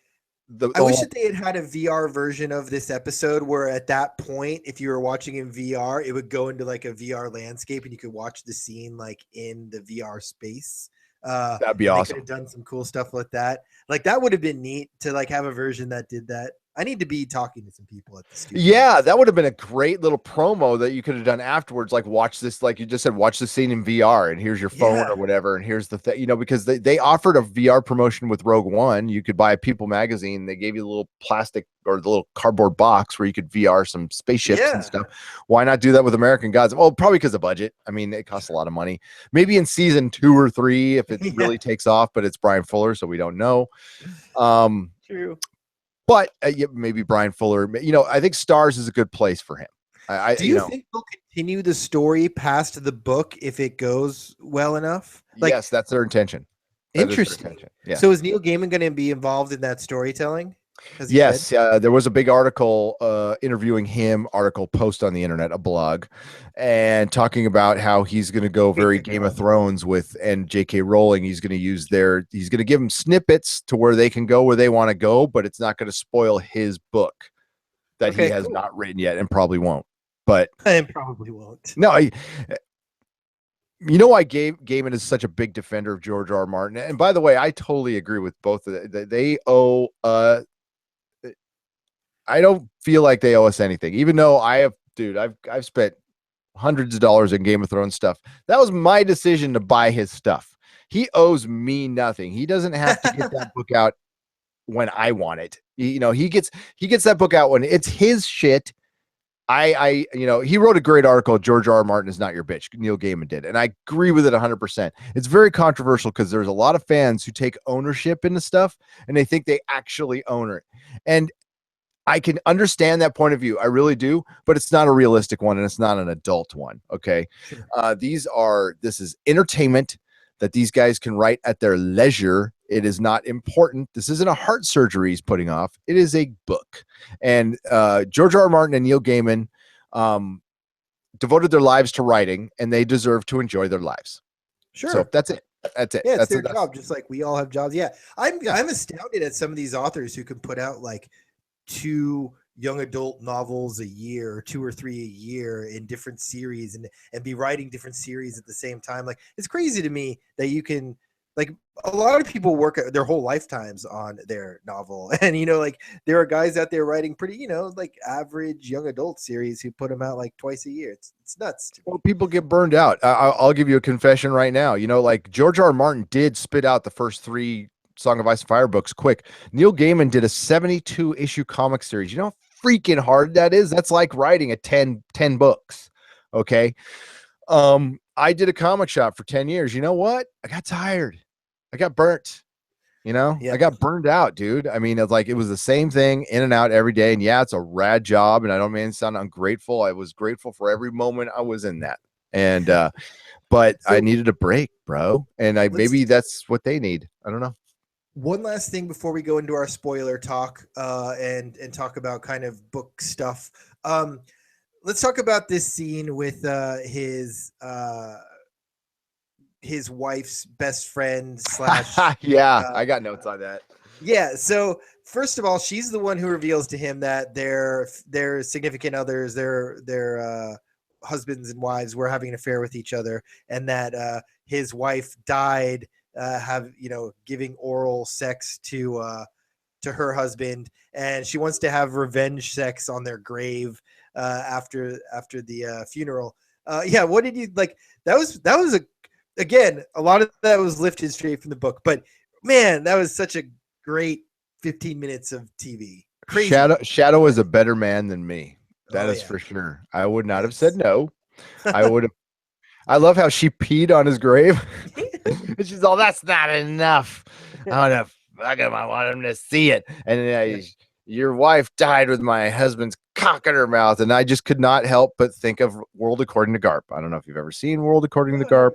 that they had a VR version of this episode where at that point, if you were watching in VR, it would go into like a VR landscape and you could watch the scene like in the VR space. That'd be awesome. They could have done some cool stuff with that. Like that would have been neat to like have a version that did that. I need to be talking to some people at the studio. Yeah, that would have been a great little promo that you could have done afterwards. Like watch this, like you just said, watch the scene in VR and here's your phone or whatever. And here's the thing, because they offered a VR promotion with Rogue One. You could buy a People magazine. They gave you the little plastic or the little cardboard box where you could VR some spaceships and stuff. Why not do that with American Gods? Well, probably because of budget. I mean, it costs a lot of money. Maybe in season 2 or 3, if it really takes off, but it's Brian Fuller, so we don't know. True. But maybe Brian Fuller, I think Stars is a good place for him. Do you think they'll continue the story past the book if it goes well enough? Yes, that's their intention. Interesting. Yeah. So is Neil Gaiman going to be involved in that storytelling? Yes, there was a big article interviewing him, post on the internet, a blog, and talking about how he's going to go very Game of Thrones and J.K. Rowling. He's going to he's going to give them snippets to where they can go where they want to go, but it's not going to spoil his book that he has not written yet and probably won't. But probably won't. No, why Gaiman is such a big defender of George R. R. Martin. And by the way, I totally agree with both of them. They owe I don't feel like they owe us anything, even though I've spent hundreds of dollars in Game of Thrones stuff. That was my decision to buy his stuff. He owes me nothing. He doesn't have to get that book out when I want it. He gets that book out when it's his shit. He wrote a great article. George R. R. Martin is not your bitch. Neil Gaiman did. And I agree with it 100%. It's very controversial because there's a lot of fans who take ownership into stuff and they think they actually own it. And I can understand that point of view. I really do, but it's not a realistic one and it's not an adult one. Okay. Sure. This is entertainment that these guys can write at their leisure. It is not important. This isn't a heart surgery he's putting off. It is a book. And George R. R. Martin and Neil Gaiman devoted their lives to writing and they deserve to enjoy their lives. Sure. So that's it. That's it. Yeah, that's their job, just like we all have jobs. Yeah. I'm astounded at some of these authors who can put out like 2 young adult novels a year, 2 or 3 a year in different series and be writing different series at the same time. Like it's crazy to me that you can, like, a lot of people work their whole lifetimes on their novel. And, like there are guys out there writing pretty, like average young adult series who put them out like twice a year. It's nuts. Well, people get burned out. I'll give you a confession right now. Like George R. R. Martin did spit out the first 3 Song of Ice and Fire books quick. Neil Gaiman did a 72 issue comic series. You know how freaking hard that is? That's like writing a 10 books. Okay. I did a comic shop for 10 years. You know what? I got tired. I got burnt. I got burned out, dude. I mean, it was the same thing in and out every day. And yeah, it's a rad job. And I don't mean to sound ungrateful. I was grateful for every moment I was in that. And, but I needed a break, bro. And maybe that's what they need. I don't know. One last thing before we go into our spoiler talk and talk about kind of book stuff. Let's talk about this scene with his wife's best friend / I got notes on that. Yeah. So first of all, she's the one who reveals to him that their significant others, their husbands and wives were having an affair with each other, and that his wife died giving oral sex to her husband, and she wants to have revenge sex on their grave after the funeral. What did you like? That was again, a lot of that was lifted straight from the book, but man, that was such a great 15 minutes of TV. Crazy. Shadow is a better man than me. That is for sure. I would not have said no. I would have. I love how she peed on his grave. And she's all, that's not enough. I want him to see it. And your wife died with my husband's cock in her mouth. And I just could not help but think of World According to Garp. I don't know if you've ever seen World According to Garp.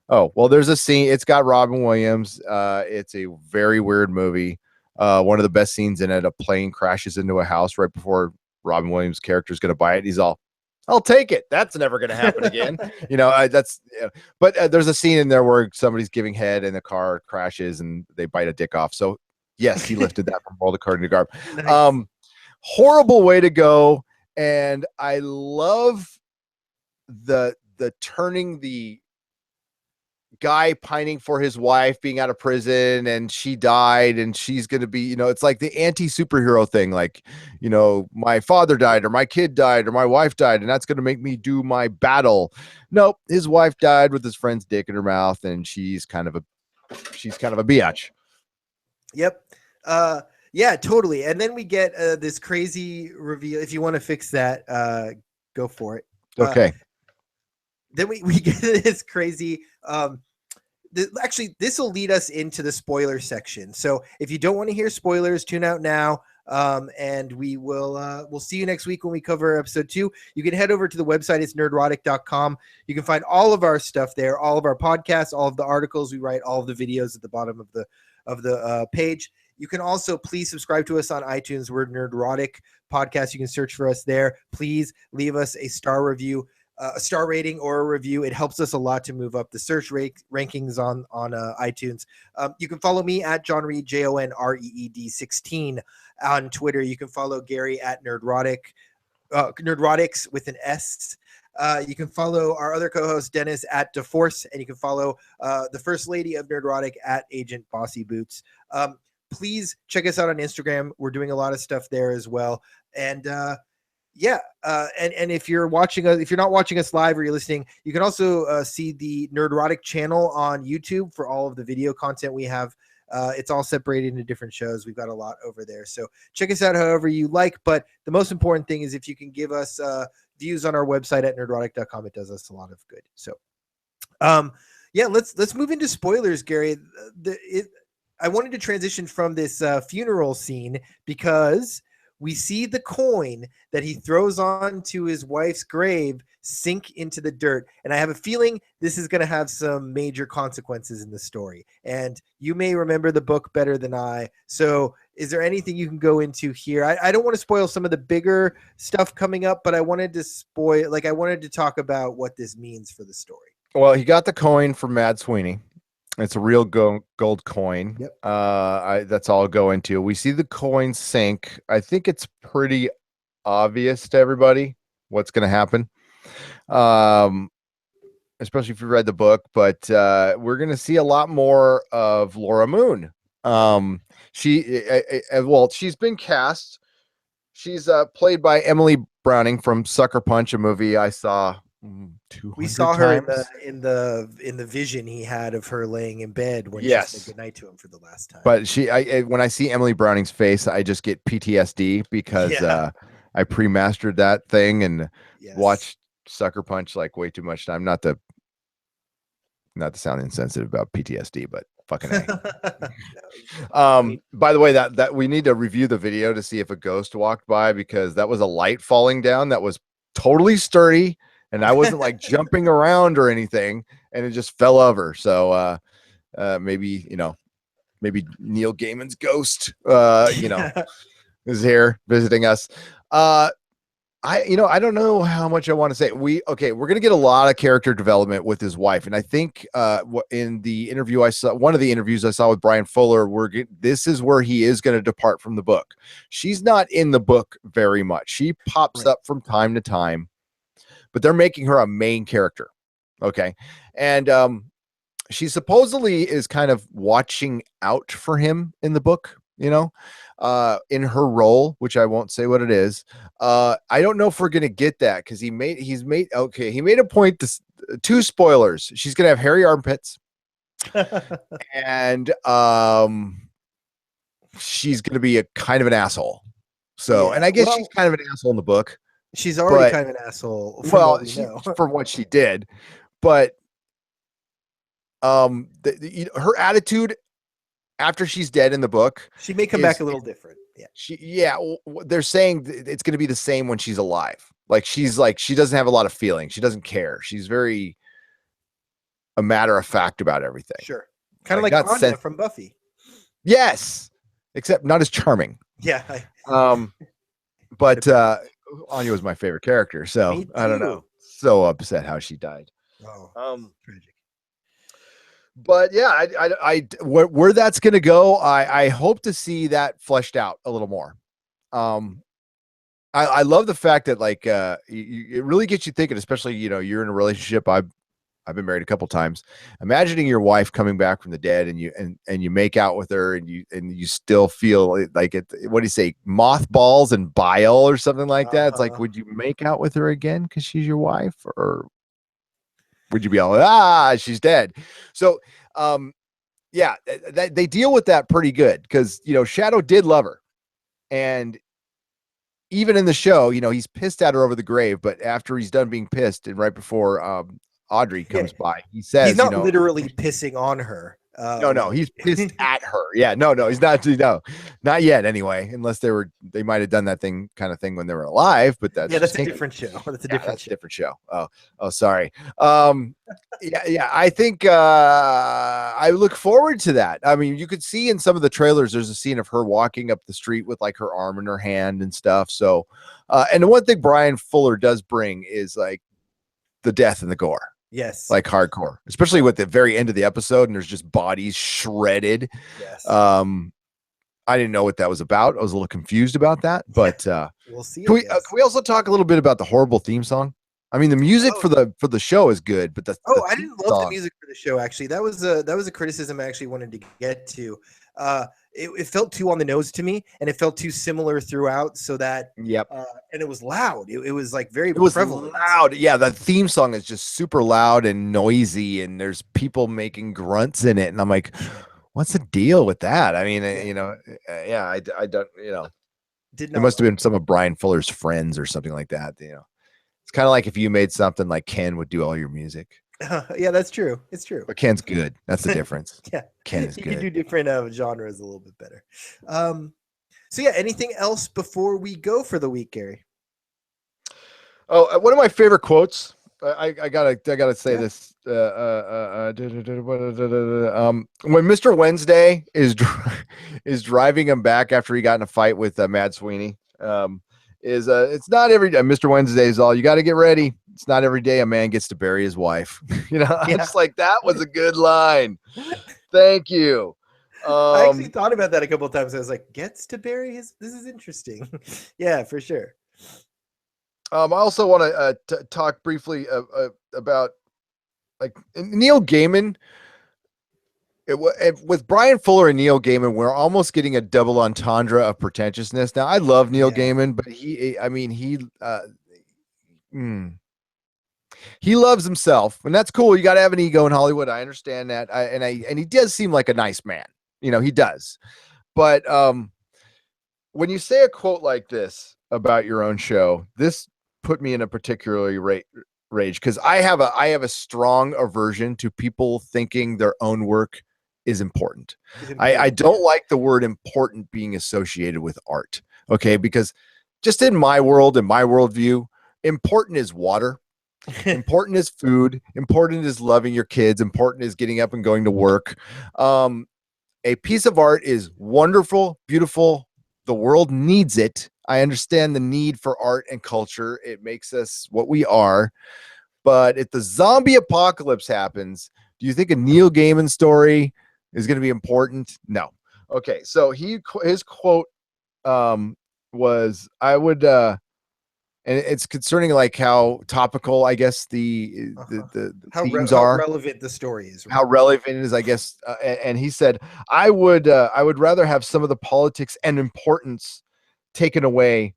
Oh, well, there's a scene. It's got Robin Williams. It's a very weird movie. One of the best scenes in it, a plane crashes into a house right before Robin Williams' character is going to buy it. He's all, I'll take it. That's never going to happen again. But there's a scene in there where somebody's giving head and the car crashes and they bite a dick off. So yes, he lifted that from World According to Garb. Nice. Horrible way to go. And I love the turning the guy pining for his wife being out of prison and she died and she's going to be, it's like the anti-superhero thing. Like, my father died or my kid died or my wife died and that's going to make me do my battle. Nope. His wife died with his friend's dick in her mouth and she's kind of a biatch. Yep. Yeah, totally. And then we get this crazy reveal. If you want to fix that, go for it. Okay. Then we get this crazy, actually, this will lead us into the spoiler section. So if you don't want to hear spoilers, tune out now. And we'll see you next week when we cover episode 2. You can head over to the website. It's nerdrotic.com. You can find all of our stuff there, all of our podcasts, all of the articles we write, all of the videos at the bottom of the page. You can also please subscribe to us on iTunes. We're Nerdrotic Podcast. You can search for us there. Please leave us a star review. A star rating or a review. It helps us a lot to move up the search rankings on iTunes. You can follow me at John Reed, JONREED 16 on Twitter. You can follow Gary at Nerdrotics with an S. You can follow our other co-host Dennis at DeForce, and you can follow the First Lady of Nerdrotic at Agent Bossy Boots. Please check us out on Instagram. We're doing a lot of stuff there as well. And and if you're watching us, if you're not watching us live or you're listening, you can also see the Nerdrotic channel on YouTube for all of the video content we have. It's all separated into different shows. We've got a lot over there. So check us out however you like. But the most important thing is if you can give us views on our website at nerdrotic.com, it does us a lot of good. So let's move into spoilers, Gary. I wanted to transition from this funeral scene because we see the coin that he throws onto his wife's grave sink into the dirt. And I have a feeling this is going to have some major consequences in the story. And you may remember the book better than I. So is there anything you can go into here? I don't want to spoil some of the bigger stuff coming up, but I wanted to talk about what this means for the story. Well, he got the coin from Mad Sweeney. It's a real gold coin. Yep. That's all I'll go into. We see the coin sink. I think it's pretty obvious to everybody what's going to happen, especially if you read the book. But we're going to see a lot more of Laura Moon. She's been cast. She's played by Emily Browning from Sucker Punch, a movie I saw. We saw her times. in the vision he had of her laying in bed when she said goodnight to him for the last time. But when I see Emily Browning's face, I just get PTSD because I pre-mastered that thing and watched Sucker Punch like way too much time. Not to sound insensitive about PTSD, but fucking A. By the way, that we need to review the video to see if a ghost walked by, because that was a light falling down that was totally sturdy. And I wasn't like jumping around or anything, and it just fell over. So maybe Neil Gaiman's ghost, is here visiting us. I don't know how much I want to say. We're going to get a lot of character development with his wife. And I think in the interview one of the interviews I saw with Brian Fuller, this is where he is going to depart from the book. She's not in the book very much. She pops up from time to time, but they're making her a main character. Okay. And she supposedly is kind of watching out for him in the book, in her role, which I won't say what it is. I don't know if we're going to get that, because he made a point, two spoilers. She's going to have hairy armpits and she's going to be a kind of an asshole. So, and I guess she's kind of an asshole in the book. She's already kind of an asshole. For what she did, but her attitude after she's dead in the book, she may come back a little different. Yeah. They're saying it's going to be the same when she's alive. She doesn't have a lot of feeling. She doesn't care. She's very a matter of fact about everything. Sure. Kind of like Anya from Buffy. Yes, except not as charming. Yeah. But Anya was my favorite character, so I don't know. So upset how she died. Oh, tragic. But yeah, where that's gonna go, I hope to see that fleshed out a little more. I love the fact that like it really gets you thinking, especially you're in a relationship. I've been married a couple times. Imagining your wife coming back from the dead and you make out with her and you still feel like it. What do you say? Mothballs and bile or something like that. It's like, would you make out with her again because she's your wife, or would you be all, she's dead? So, yeah, they deal with that pretty good because Shadow did love her, and even in the show, he's pissed at her over the grave. But after he's done being pissed, and right before Audrey comes by, he says he's not literally pissing on her. No, he's pissed at her. Yeah, no, he's not. No, not yet. Anyway, unless they might have done that kind of thing when they were alive. But that's a different show. That's a different show. Oh, sorry. Yeah. I think I look forward to that. I mean, you could see in some of the trailers, there's a scene of her walking up the street with like her arm in her hand and stuff. So, and the one thing Brian Fuller does bring is like the death and the gore. Yes. Like hardcore, especially with the very end of the episode and there's just bodies shredded. Yes. I didn't know what that was about. I was a little confused about that, but we'll see. Can we also talk a little bit about the horrible theme song? I mean, the music for the show is good, but I didn't love the music for the show. Actually, that was a criticism I actually wanted to get to. It felt too on the nose to me, and it felt too similar throughout. So that and it was loud. It was like very prevalent. Loud. Yeah, the theme song is just super loud and noisy, and there's people making grunts in it, and I'm like, what's the deal with that? I mean, I don't, it must have been some of Brian Fuller's friends or something like that. It's kind of like if you made something like Ken would do all your music. Yeah, that's true. It's true. But Ken's good. That's the difference. Yeah, Ken is you good. can do different genres a little bit better. So yeah, anything else before we go for the week, Gary? Oh, one of my favorite quotes. I gotta say this. When Mr. Wednesday is driving him back after he got in a fight with Mad Sweeney, it's not every day. Mr. Wednesday is all you got to get ready. It's not every day a man gets to bury his wife. I'm just like, that was a good line. Thank you. I actually thought about that a couple of times. I was like, gets to bury his. This is interesting. Yeah, for sure. I also want to talk briefly about like Neil Gaiman. With Brian Fuller and Neil Gaiman, we're almost getting a double entendre of pretentiousness. Now, I love Neil Gaiman, but he loves himself, and that's cool. You got to have an ego in Hollywood. I understand that. And he does seem like a nice man. He does. But when you say a quote like this about your own show, this put me in a particularly rage because I have a strong aversion to people thinking their own work is important. I don't like the word important being associated with art. Okay. Because just in my world, in my worldview, important is water. Important is food. Important is loving your kids. Important is getting up and going to work. A piece of art is wonderful, beautiful. The world needs it. I understand the need for art and culture. It makes us what we are. But if the zombie apocalypse happens, do you think a Neil Gaiman story is going to be important? No. Okay. So his quote was, I would, and it's concerning like how topical, I guess, the themes are. How relevant the story is. Right? How relevant it is, I guess. And he said, I would rather have some of the politics and importance taken away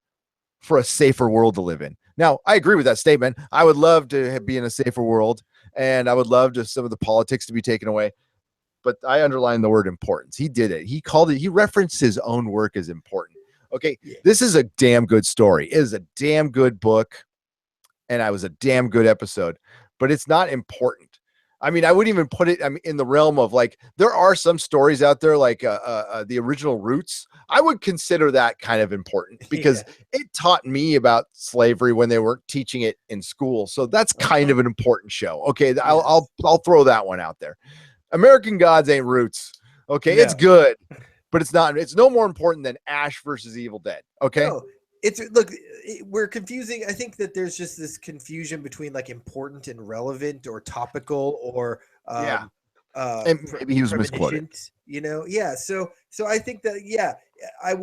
for a safer world to live in. Now, I agree with that statement. I would love to be in a safer world, and I would love to some of the politics to be taken away. But I underline the word importance. He did it. He called it. He referenced his own work as important. Okay, This is a damn good story. It is a damn good book, and I was a damn good episode. But it's not important. I mean, I wouldn't even put it in the realm of like, there are some stories out there like the original Roots. I would consider that kind of important because it taught me about slavery when they weren't teaching it in school. So that's kind of an important show. Okay, I'll throw that one out there. American Gods ain't Roots. Okay, it's good, but it's no more important than Ash versus Evil Dead. Okay. No. We're confusing. I think that there's just this confusion between like important and relevant or topical or and maybe he was misquoted. So I think that I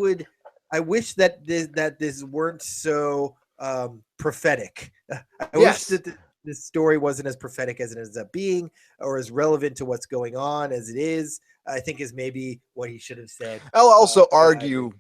wish that this weren't so prophetic. I wish that this story wasn't as prophetic as it ends up being, or as relevant to what's going on as it is. I think is maybe what he should have said. I'll also argue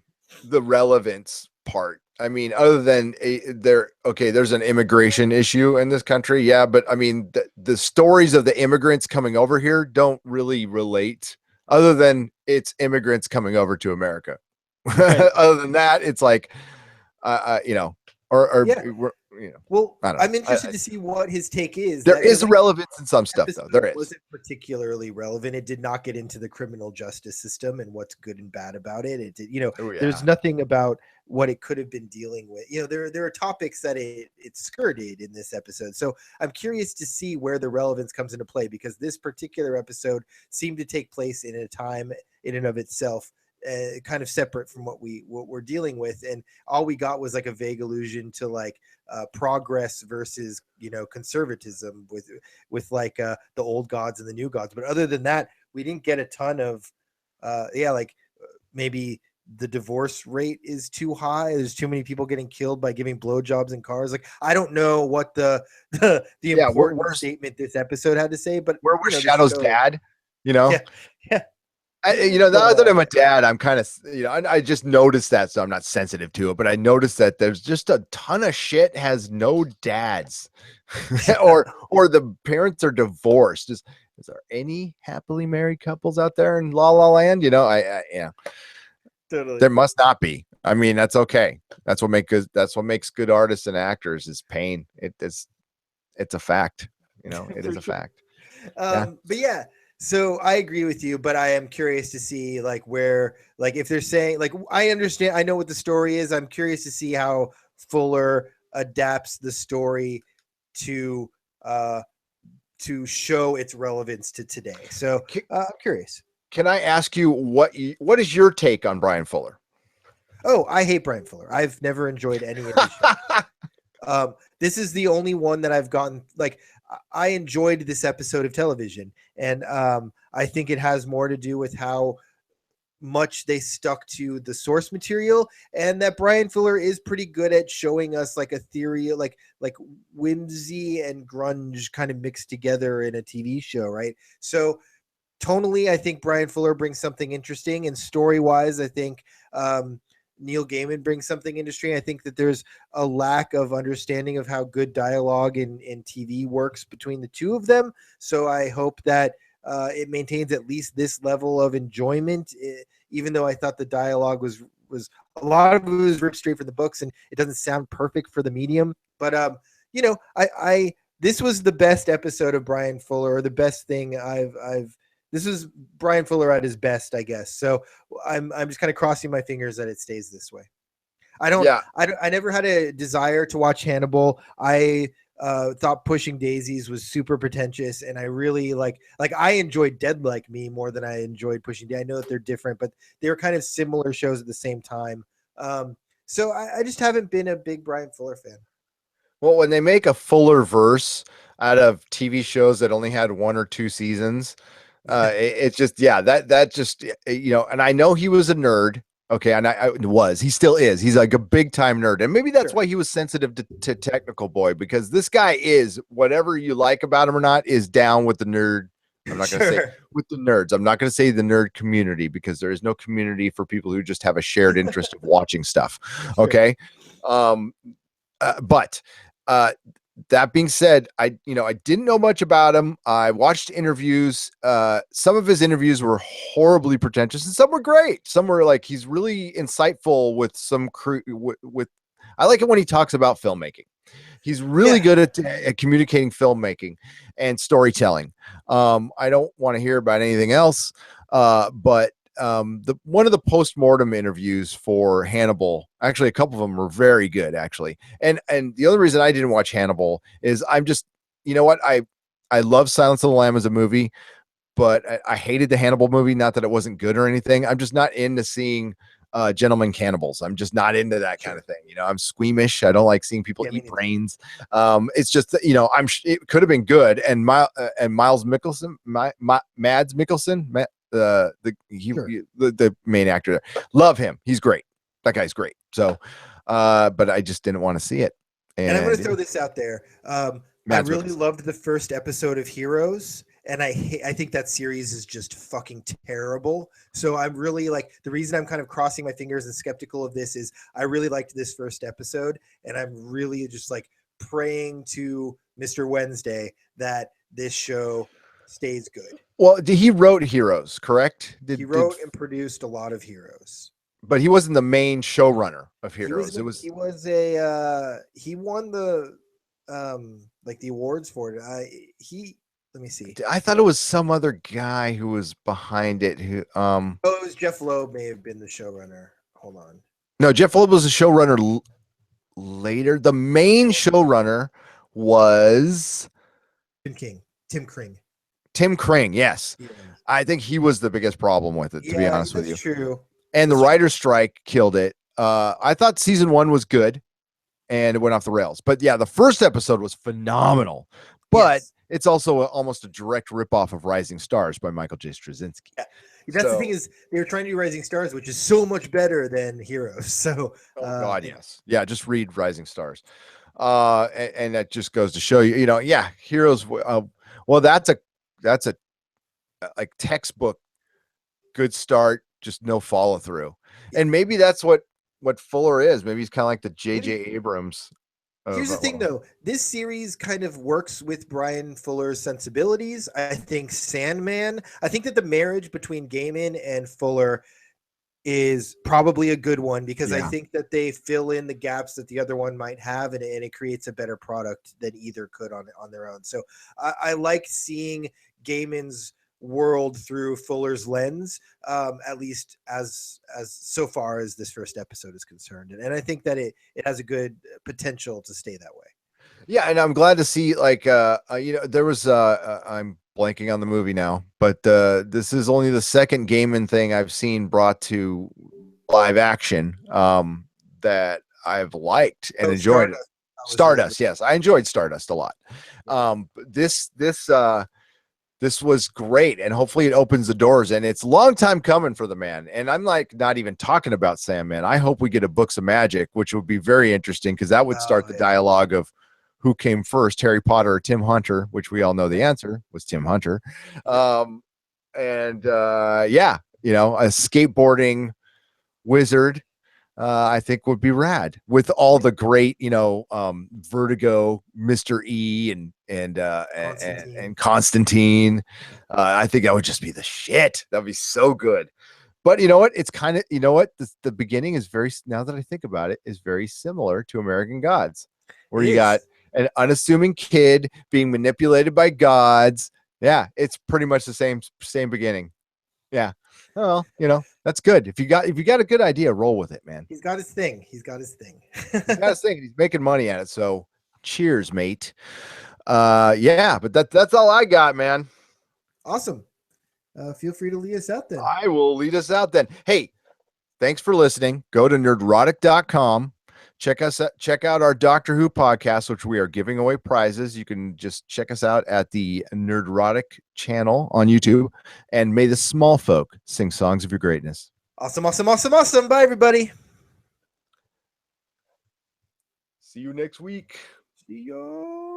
the relevance part. I mean, other than there's an immigration issue in this country. Yeah. But I mean, the stories of the immigrants coming over here don't really relate, other than it's immigrants coming over to America. Right. Other than that, it's like, Well, I'm interested to see what his take is. There is relevance in some stuff, though. There is. Wasn't particularly relevant. It did not get into the criminal justice system and what's good and bad about it. It did, there's nothing about what it could have been dealing with. There are topics that it skirted in this episode. So I'm curious to see where the relevance comes into play, because this particular episode seemed to take place in a time in and of itself, kind of separate from what we're dealing with, and all we got was like a vague allusion to like progress versus conservatism with like the old gods and the new gods. But other than that, we didn't get a ton of maybe the divorce rate is too high. There's too many people getting killed by giving blowjobs in cars. Like, I don't know what the important statement this episode had to say, but where was Shadow's dad? Yeah. Now that I'm a dad, I'm kind of, I just noticed that, so I'm not sensitive to it, but I noticed that there's just a ton of shit has no dads or the parents are divorced. Is there any happily married couples out there in La La Land? Totally. There must not be. I mean, that's okay. That's what makes good artists and actors is pain. It's a fact. It is a fact. But yeah. So I agree with you, but I am curious to see like where, like if they're saying, like, I understand, I know what the story is. I'm curious to see how Fuller adapts the story to show its relevance to today. So I'm curious. Can I ask you what is your take on Bryan Fuller? Oh, I hate Bryan Fuller. I've never enjoyed any of his shows. This is the only one that I've gotten. Like, I enjoyed this episode of television, and I think it has more to do with how much they stuck to the source material, and that Bryan Fuller is pretty good at showing us like a theory, like whimsy and grunge kind of mixed together in a TV show, right? So tonally, I think Bryan Fuller brings something interesting, and story-wise, I think Neil Gaiman brings something interesting. I think that there's a lack of understanding of how good dialogue in TV works between the two of them. So I hope that it maintains at least this level of enjoyment, even though I thought the dialogue was a lot of it was ripped straight from the books, and it doesn't sound perfect for the medium. But this was the best episode of Bryan Fuller, or the best thing this is Bryan Fuller at his best, I guess. So I'm just kind of crossing my fingers that it stays this way. I never had a desire to watch Hannibal. I thought Pushing Daisies was super pretentious, and I really like I enjoyed Dead Like Me more than I enjoyed Pushing Daisies. I know that they're different, but they're kind of similar shows at the same time. So I just haven't been a big Bryan Fuller fan. Well, when they make a Fuller verse out of TV shows that only had 1 or 2 seasons, it's just, that just, and I know he was a nerd. Okay. And he still is. He's like a big time nerd. And maybe that's why he was sensitive to Technical Boy, because this guy is, whatever you like about him or not, is down with the nerd. I'm not going to say with the nerds. I'm not going to say the nerd community, because there is no community for people who just have a shared interest of watching stuff. Okay. But that being said, I didn't know much about him. I watched interviews. Some of his interviews were horribly pretentious, and some were great. Some were he's really insightful with some I like it when he talks about filmmaking. He's really good at communicating filmmaking and storytelling. I don't want to hear about anything else, but one of the post-mortem interviews for Hannibal, actually a couple of them were very good, actually. And the other reason I didn't watch Hannibal is I'm just, you know what, I love Silence of the Lamb as a movie, but I hated the Hannibal movie. Not that it wasn't good or anything. I'm just not into seeing gentlemen cannibals. I'm just not into that kind of thing. You know, I'm squeamish. I don't like seeing people eat brains. It's just, you know, it could have been good. And Miles Mickelson, Mads Mikkelsen, the main actor there, love him. He's great. That guy's great. So, but I just didn't want to see it. And I'm going to throw this out there. I really loved the first episode of Heroes. And I think that series is just fucking terrible. So I'm really like, the reason I'm kind of crossing my fingers and skeptical of this is I really liked this first episode. And I'm really just like praying to Mr. Wednesday that this show stays good. Well, he wrote Heroes, correct? He wrote and produced a lot of Heroes. But he wasn't the main showrunner of Heroes. He won the like the awards for it. Let me see. I thought it was some other guy who was behind it. Who? It was Jeff Loeb. May have been the showrunner. Hold on. No, Jeff Loeb was the showrunner later. The main showrunner was Tim Kring. Tim Kring. Yes, I think he was the biggest problem with it. To be honest with you, true. And the writer's strike killed it. I thought season 1 was good, and it went off the rails. But yeah, the first episode was phenomenal. But it's also almost a direct ripoff of Rising Stars by Michael J. Straczynski. Yeah. That's the thing is they were trying to do Rising Stars, which is so much better than Heroes. So, yes. Yeah, just read Rising Stars. And that just goes to show you, you know, Heroes. Well, that's a like textbook good start, just no follow through. And maybe that's what Fuller is. Maybe he's kind of like the J.J. Abrams. Here's the thing, though. This series kind of works with Brian Fuller's sensibilities. I think Sandman, I think that the marriage between Gaiman and Fuller is probably a good one because I think that they fill in the gaps that the other one might have, and it creates a better product than either could on their own. So I like seeing Gaiman's world through Fuller's lens, at least as so far as this first episode is concerned, and I think that it has a good potential to stay that way. Yeah, and I'm glad to see like there was I'm blanking on the movie now, but this is only the second Gaiman thing I've seen brought to live action that I've liked and enjoyed. Stardust, yes, I enjoyed Stardust a lot. This was great, and hopefully it opens the doors, and it's a long time coming for the man. And I'm like not even talking about Sandman. I hope we get a Books of Magic, which would be very interesting because that would start the dialogue of who came first, Harry Potter or Tim Hunter, which we all know the answer was Tim Hunter. A skateboarding wizard I think would be rad with all the great, Vertigo, Mr. E and Constantine. I think that would just be the shit. That'd be so good. But you know what? It's kind of, the beginning is now that I think about it, is very similar to American Gods, where you got an unassuming kid being manipulated by gods. Yeah. It's pretty much the same beginning. Yeah. Well, that's good. If you got a good idea, roll with it, man. He's got his thing. He's making money at it. So cheers, mate. But that's all I got, man. Awesome. Feel free to lead us out then. I will lead us out then. Hey, thanks for listening. Go to nerdrotic.com. Check out our Doctor Who podcast, which we are giving away prizes. You can just check us out at the Nerdrotic channel on YouTube. And may the small folk sing songs of your greatness. Awesome, awesome, awesome, awesome. Bye, everybody. See you next week. See ya.